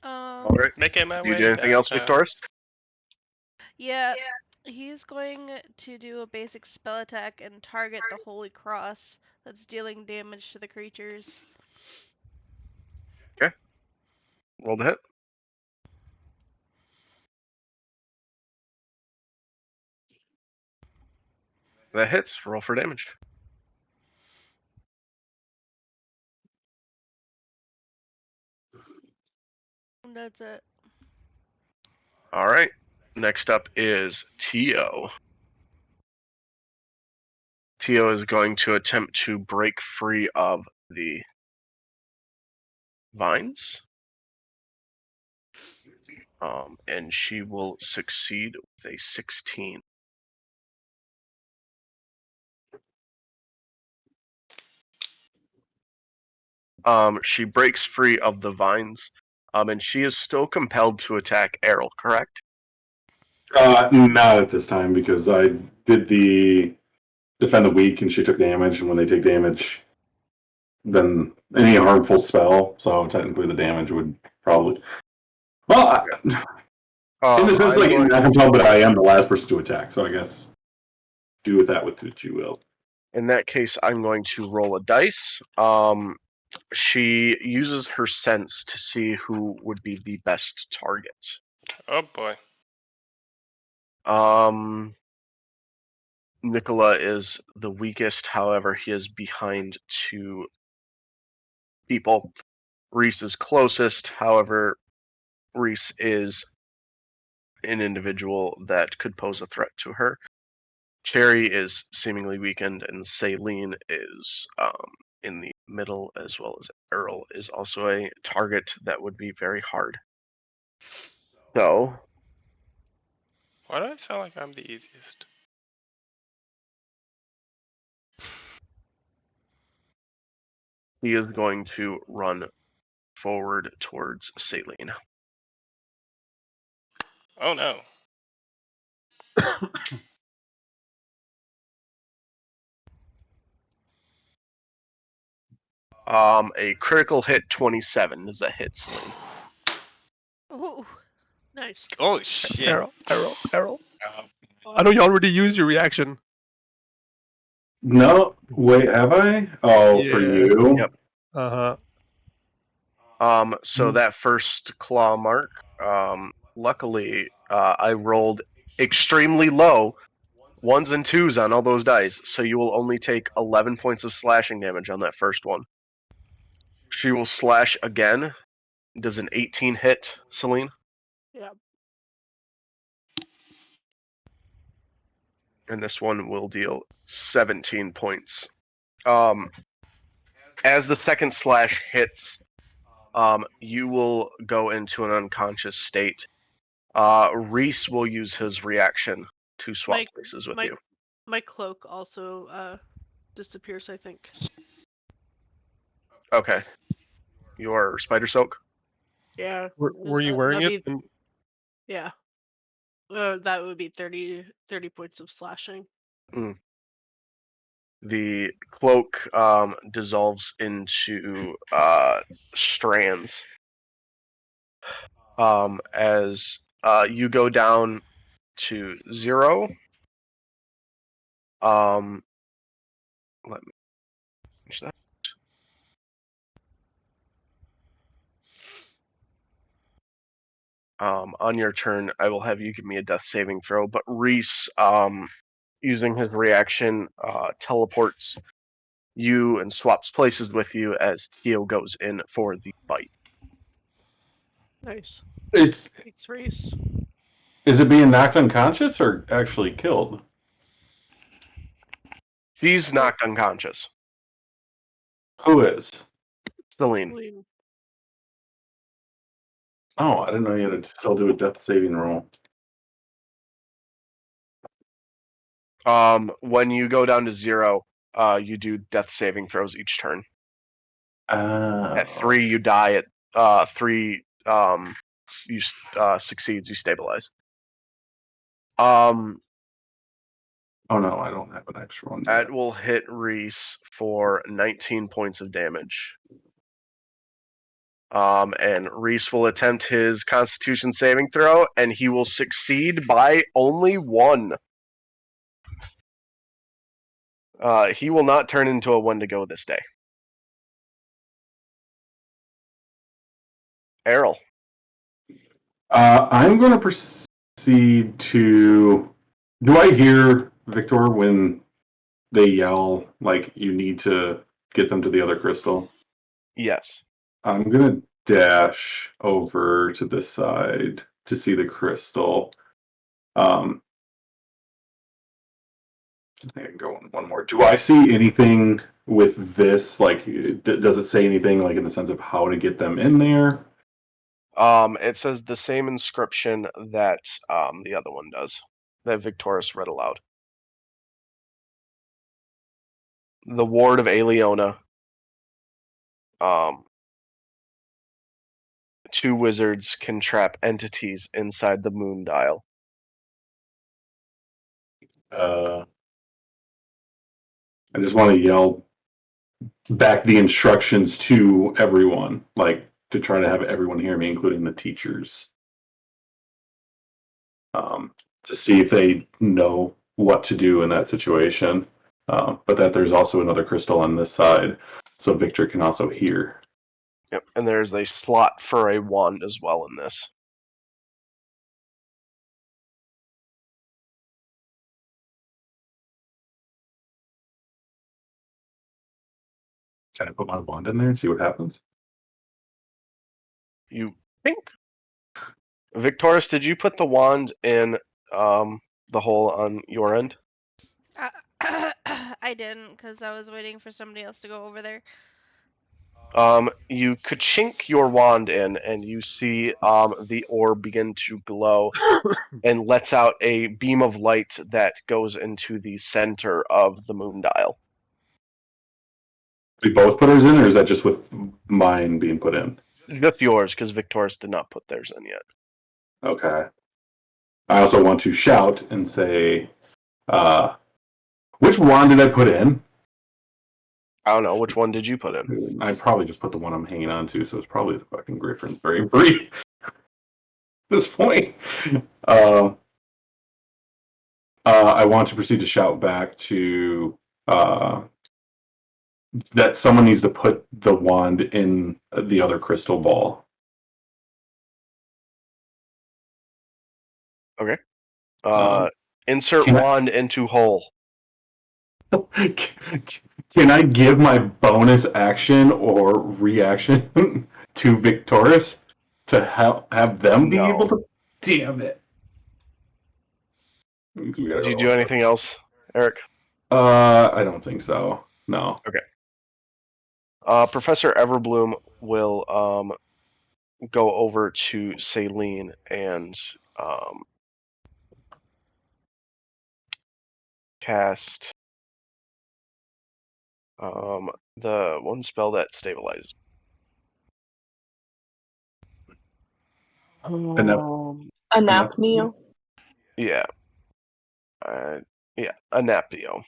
All right. Making my Do you way do anything else, downtown. Victoris? Yeah, he's going to do a basic spell attack and target the Holy Cross that's dealing damage to the creatures. Roll to hit. That hits. Roll for damage. And that's it. All right. Next up is Tio. Tio is going to attempt to break free of the vines. And she will succeed with a 16. She breaks free of the vines, and she is still compelled to attack Errol, correct? Not at this time because I did the defend the weak and she took damage, and when they take damage, then any harmful spell. So technically, the damage would probably. Well, in the sense, like not compelled, but I am the last person to attack. So I guess do with that what you will. In that case, I'm going to roll a dice. She uses her sense to see who would be the best target. Oh boy. Nicola is the weakest, however, he is behind 2 people. Reese is closest, however, Reese is an individual that could pose a threat to her. Cherry is seemingly weakened, and Saline is in the middle, as well as Earl is also a target that would be very hard. So, Why do I sound like I'm the easiest? he is going to run forward towards Saline. Oh no. A critical hit 27 is a hit, Saline. Ooh. Nice. Oh shit. Errol. I know you already used your reaction. No, wait, have I? Oh, for Yeah. you. Yep. So that first claw mark, luckily, I rolled extremely low, 1s and 2s on all those dice, so you will only take 11 points of slashing damage on that first one. She will slash again. Does an 18 hit, Celine? Yeah. And this one will deal 17 points. As the second slash hits, you will go into an unconscious state. Reese will use his reaction to swap places with you. My cloak also disappears, I think. Okay. Your spider silk? Yeah. Were you wearing it? Yeah. That would be 30 points of slashing. The cloak dissolves into strands. As you go down to 0. Let me finish that. On your turn, I will have you give me a death saving throw, but Reese, using his reaction, teleports you and swaps places with you as Tio goes in for the bite. Nice. It's Thanks, Reese. Is it being knocked unconscious or actually killed? She's knocked unconscious. Who is? Celine. Oh, I didn't know you had to still do a death saving roll. When you go down to 0, you do death saving throws each turn. At 3, you die. At 3, you succeeds. You stabilize. Oh no, I don't have an extra one. That will hit Reese for 19 points of damage. And Reese will attempt his Constitution saving throw, and he will succeed by only 1. He will not turn into a Wendigo this day. Errol. I'm going to proceed to. Do I hear Victor when they yell like you need to get them to the other crystal? Yes. I'm going to dash over to this side to see the crystal. I think I can go one more. Do I see anything with this? Like, does it say anything like in the sense of how to get them in there? It says the same inscription that the other one does, that Victoris read aloud. The Ward of Aliona. 2 wizards can trap entities inside the moon dial. I just want to yell back the instructions to everyone, like to try to have everyone hear me, including the teachers, to see if they know what to do in that situation. But that there's also another crystal on this side, so Victor can also hear. Yep, and there's a slot for a wand as well in this. Can I put my wand in there and see what happens? You think? Victoris, did you put the wand in the hole on your end? I didn't, because I was waiting for somebody else to go over there. You ka-chink your wand in, and you see the orb begin to glow and lets out a beam of light that goes into the center of the moon dial. We both put ours in, or is that just with mine being put in? Just yours, because Victoris did not put theirs in yet. Okay. I also want to shout and say, which wand did I put in? I don't know, which one did you put in? I probably just put the one I'm hanging on to, so it's probably the fucking Griffin's Bravery at this point. I want to proceed to shout back to that someone needs to put the wand in the other crystal ball. Okay. Um, Insert can I- wand into hole. Can I give my bonus action or reaction to Victoris to have them be No. able to? Damn it! Did you do anything else, Eric? I don't think so. No. Professor Everbloom will go over to Saline and cast the one spell that stabilizes. Anapneo. Yeah. Yeah, Anapneo.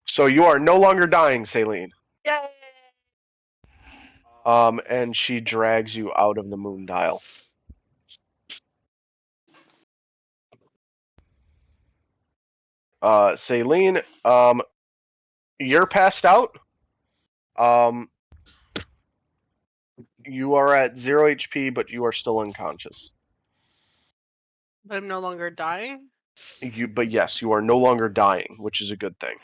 So you are no longer dying, Saline. Yay! And she drags you out of the moon dial. Saline, you're passed out. You are at 0 HP, but you are still unconscious. But I'm no longer dying? But yes, you are no longer dying, which is a good thing.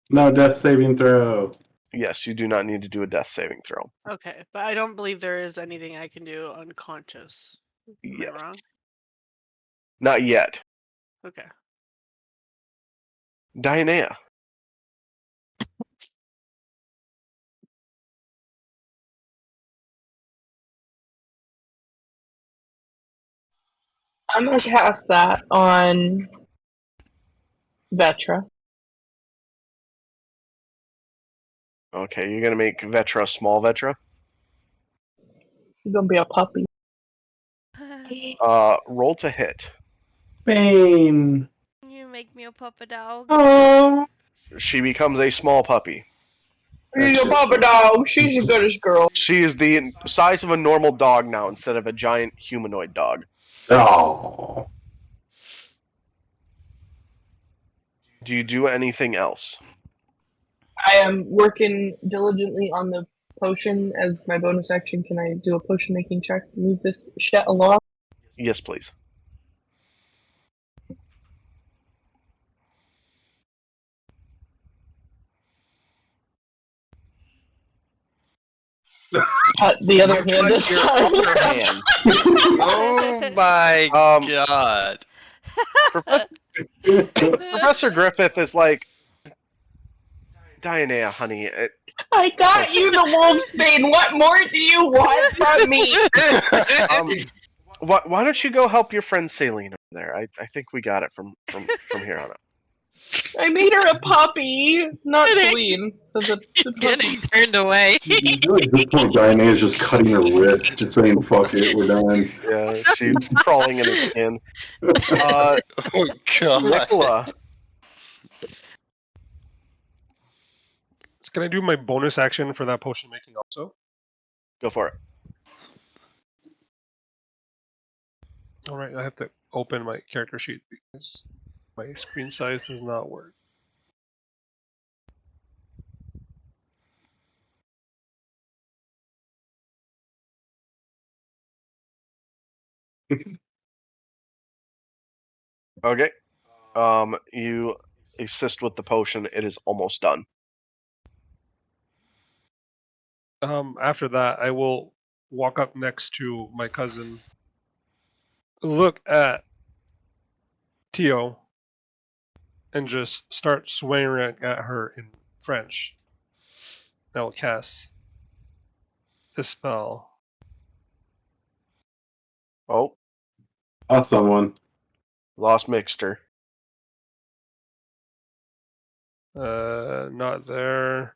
No death saving throw. Yes, you do not need to do a death saving throw. Okay, but I don't believe there is anything I can do unconscious. Am I Yes. wrong? Not yet. Okay. Dianea. I'm gonna cast that on Vetra. Okay, you're gonna make Vetra small Vetra. She's gonna be a puppy. Roll to hit. Bane. You make me a puppet dog. Oh. She becomes a small puppy. She's a puppy dog. She's the goodest girl. She is the size of a normal dog now instead of a giant humanoid dog. Oh. Do you do anything else? I am working diligently on the potion as my bonus action. Can I do a potion making check to move this shit along? Yes, please. Cut the other hand this Your time. other hand. Oh my god. Professor Griffith is like, Diana, honey. I got you the wolf's bane. What more do you want from me? Why don't you go help your friend Saline over there? I think we got it from here on out. I made her a puppy, not Celine. So the Getting turned away. At this point, Diana is just cutting her wrist, just saying, fuck it, we're done. Yeah, she's crawling in her skin. Oh god. Nicola. Can I do my bonus action for that potion making also? Go for it. All right, I have to open my character sheet because my screen size does not work. Okay. You assist with the potion. It is almost done. After that, I will walk up next to my cousin, look at Tio, and just start swearing at her in French. I will cast this spell. Oh, Someone. lost Mixter. Not there.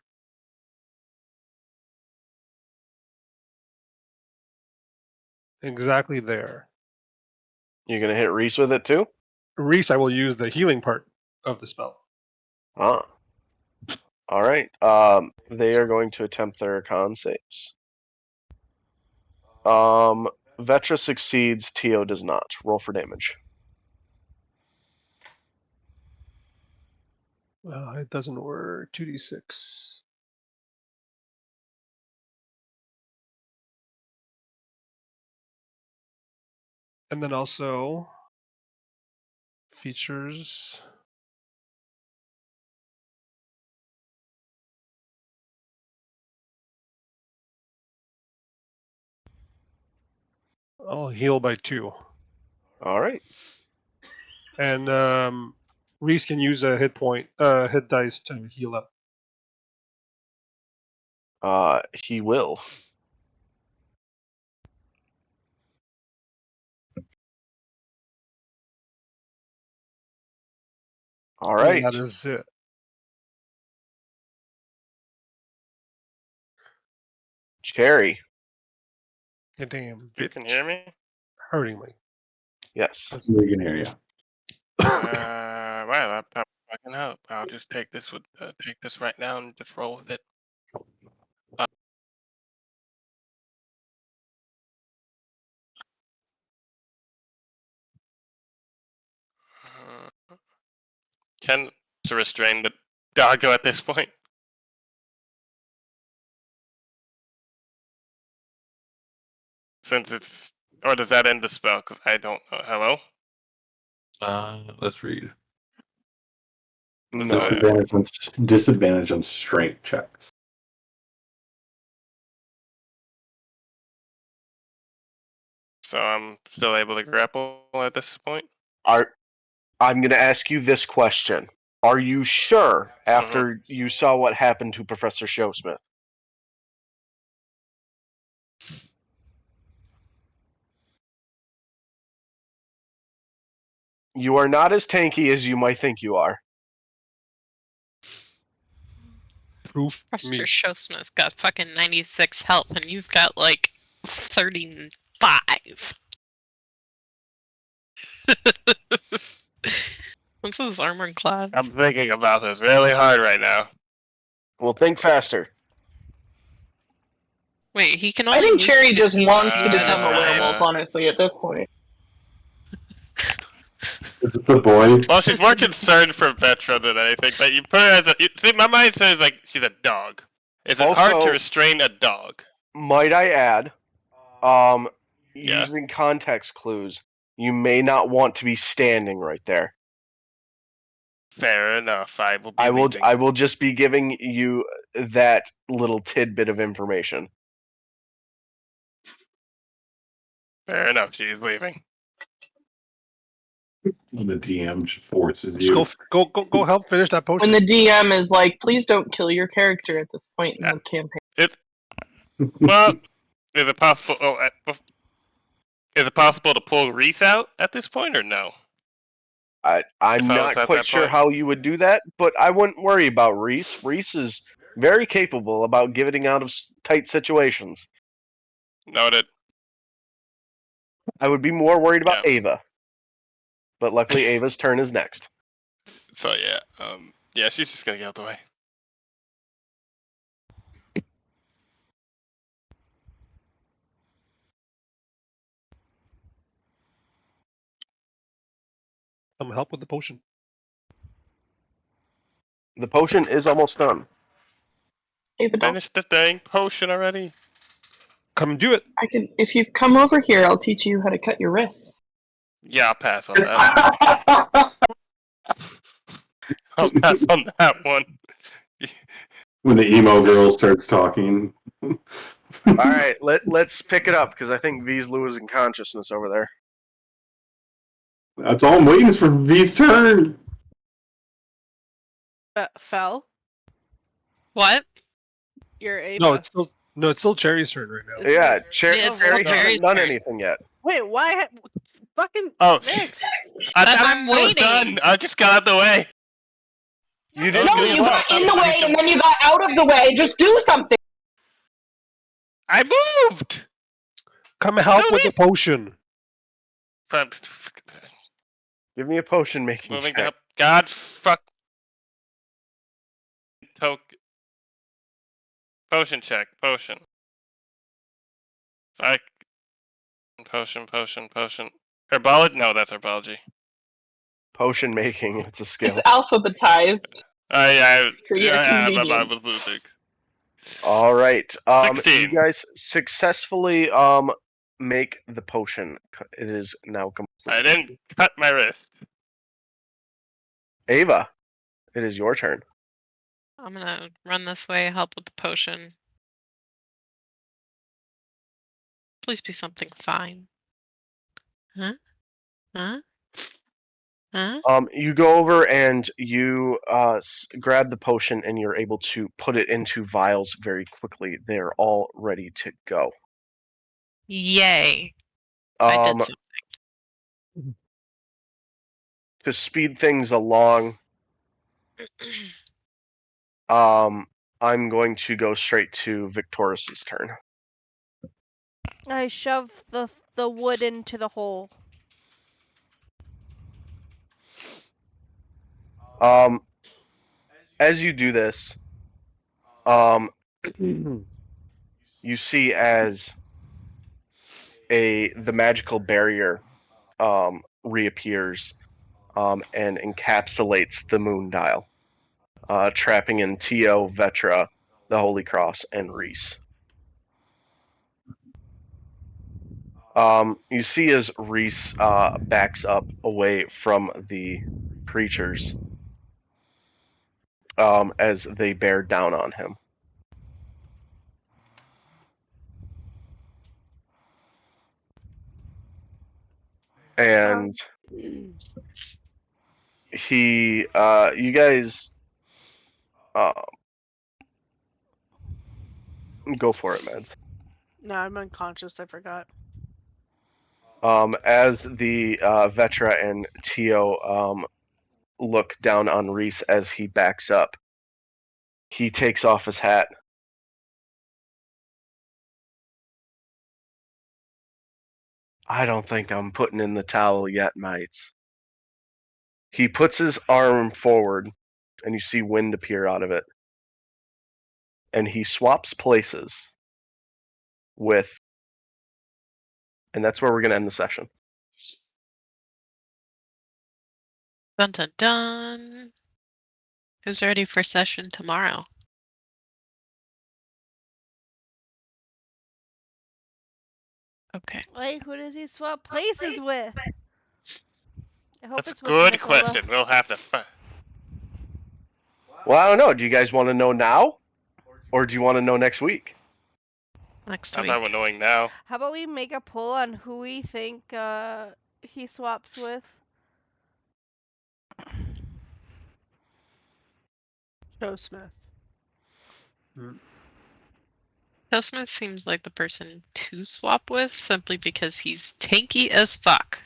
Exactly there. You gonna hit Reese with it too? Reese, I will use the healing part of the spell. Ah. All right. They are going to attempt their con saves. Vetra succeeds. Tio does not. Roll for damage. It doesn't work. 2d6. And then also features. I'll heal by 2. All right. And Reese can use a hit dice to heal up. He will. All right. And that is it. Cherry. You damn bitch. You can hear me? Hurting me. Yes. We can hear you. Well, that fucking help. I'll just take this right now and just roll with it. Can to restrain the doggo at this point? Since it's, or does that end the spell? Because I don't know. Hello? Let's read. No. Disadvantage on strength checks. So I'm still able to grapple at this point? I'm going to ask you this question. Are you sure after you saw what happened to Professor Showsmith? You are not as tanky as you might think you are. Proof Buster me. Shosma's got fucking 96 health, and you've got like 35. What's his armor class? I'm thinking about this really hard right now. Well, think faster. Wait, he can I only think move Cherry just 50 wants to feet at a become a time. werewolf, honestly, at this point. Is it the boy? Well, she's more concerned for Vetra than anything, but you put her as a... See, my mind says, like, she's a dog. Is it hard to Also- restrain a dog? Might I add, Yeah. using context clues, you may not want to be standing right there. Fair enough. I will be leaving. I will just be giving you that little tidbit of information. Fair enough. She is leaving. The DM just forces Just you. go help finish that potion. When the DM is like, please don't kill your character at this point in the campaign. It's well. Is it possible? Oh, is it possible to pull Reese out at this point, or no? I'm If I was not at quite that sure point. how you would do that, but I wouldn't worry about Reese. Reese is very capable about getting out of tight situations. Noted. I would be more worried about Yeah. Ava. But luckily, Ava's turn is next. So yeah, yeah, she's just gonna get out the way. Help with the potion. The potion is almost done. Hey, but don't, Finish the dang potion already. Come do it. I can. If you come over here, I'll teach you how to cut your wrists. Yeah, I'll pass on that. I'll pass on that one. When the emo girl starts talking. All right, let's pick it up because I think V's losing consciousness over there. That's all I'm waiting is for V's turn. Fel, What? you're Ava. No, it's still Cherry's turn right now. Is Yeah, it? Cherry It's hasn't Cherry's done turn. anything yet. Wait, why? Fucking Oh, Nick. I But thought I'm I was waiting. done. I just got out the way. You No, didn't No, do you what? got in the way and then you got out of the way. Just do something. I moved. Come help No, with the potion. Give me a potion making Moving check. up. God fuck. Potion check. Potion. Potion. Herbology? No, that's herbology. Potion making, it's a skill. It's alphabetized for your My convenience. mind was losing. All right. 16. You guys successfully make the potion. It is now complete. I didn't cut my wrist. Ava, it is your turn. I'm gonna run this way, help with the potion. Please be something fine. Huh? Huh? Huh? You go over and you grab the potion and you're able to put it into vials very quickly. They're all ready to go. Yay. I did something. To speed things along, I'm going to go straight to Victorious's turn. I shove the wood into the hole. As you do this, you see as the magical barrier reappears and encapsulates the moon dial, trapping in Tio, Vetra, the Holy Cross, and Reese. You see as Reese backs up away from the creatures as they bear down on him. And you guys, go for it, Meds. No, I'm unconscious. I forgot. As the Vetra and Tio look down on Reese as he backs up, he takes off his hat. I don't think I'm putting in the towel yet, mates. He puts his arm forward, and you see wind appear out of it. And he swaps places with, and that's where we're going to end the session. Dun dun dun. Who's ready for session tomorrow? Okay. Wait, who does he swap places with? I hope That's a it's with good Nicola. question. We'll have to. Well, I don't know. Do you guys want to know now? Or do you want to know next week? Next I'm week. not knowing now. How about we make a poll on who we think he swaps with? Joe Smith. Joe Smith seems like the person to swap with simply because he's tanky as fuck.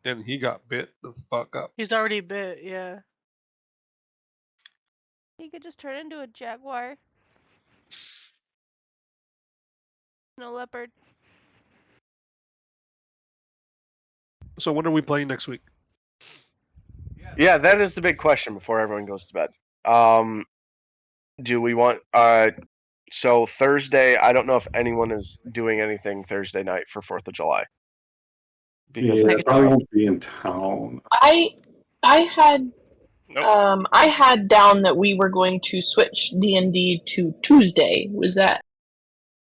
And he got bit the fuck up. He's already bit, yeah. He could just turn into a jaguar. No leopard. So when are we playing next week? Yeah, that is the big question before everyone goes to bed. Do we want so Thursday, I don't know if anyone is doing anything Thursday night for 4th of July. Because Yeah, I I could- probably won't be in town. I had Nope. I had down that we were going to switch D&D to Tuesday. Was that?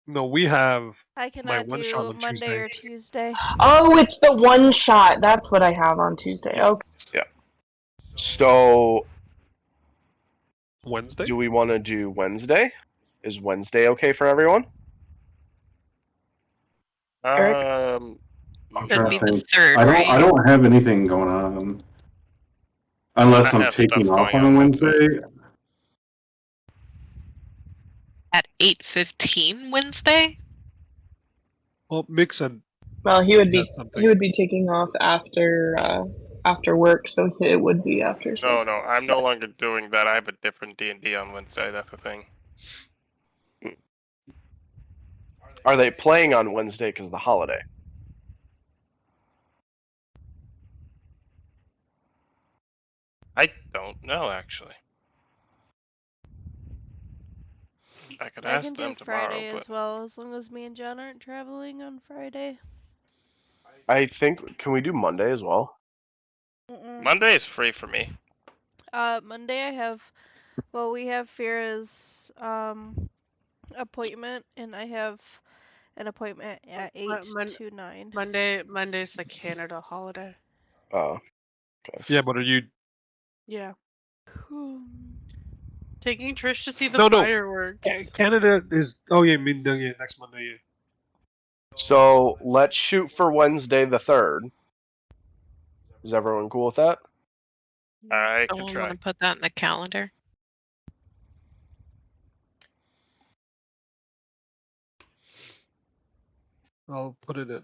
No, we have I cannot one shot do on Monday Tuesday. or Tuesday. Oh, it's the one shot. That's what I have on Tuesday. Okay. Yeah. So Wednesday? do we want to do Wednesday? Is Wednesday okay for everyone? Erik? I'm That'd trying be to the think. third, I right? don't have anything going on. Unless I I'm have taking stuff off going on on Wednesday. At 8:15 Wednesday? Well, Mick said Well, he would be something. taking off after work, so it would be after 6. No, I'm no longer doing that. I have a different D&D on Wednesday. That's the thing. Are they playing on Wednesday because of the holiday? I don't know actually. I could I ask can do them tomorrow, Friday but as well, as long as me and John aren't traveling on Friday. I think, can we do Monday as well? Monday is free for me. Monday I have, well, we have Fira's appointment, and I have an appointment at 8 to 9. Monday's the Canada holiday. Oh. Yeah, but are you? Yeah. Taking Trish to see the No. fireworks. Canada is. Oh yeah, next Monday. Yeah. So let's shoot for Wednesday the 3rd. Is everyone cool with that? I can Someone try. want to put that in the calendar? I'll put it in.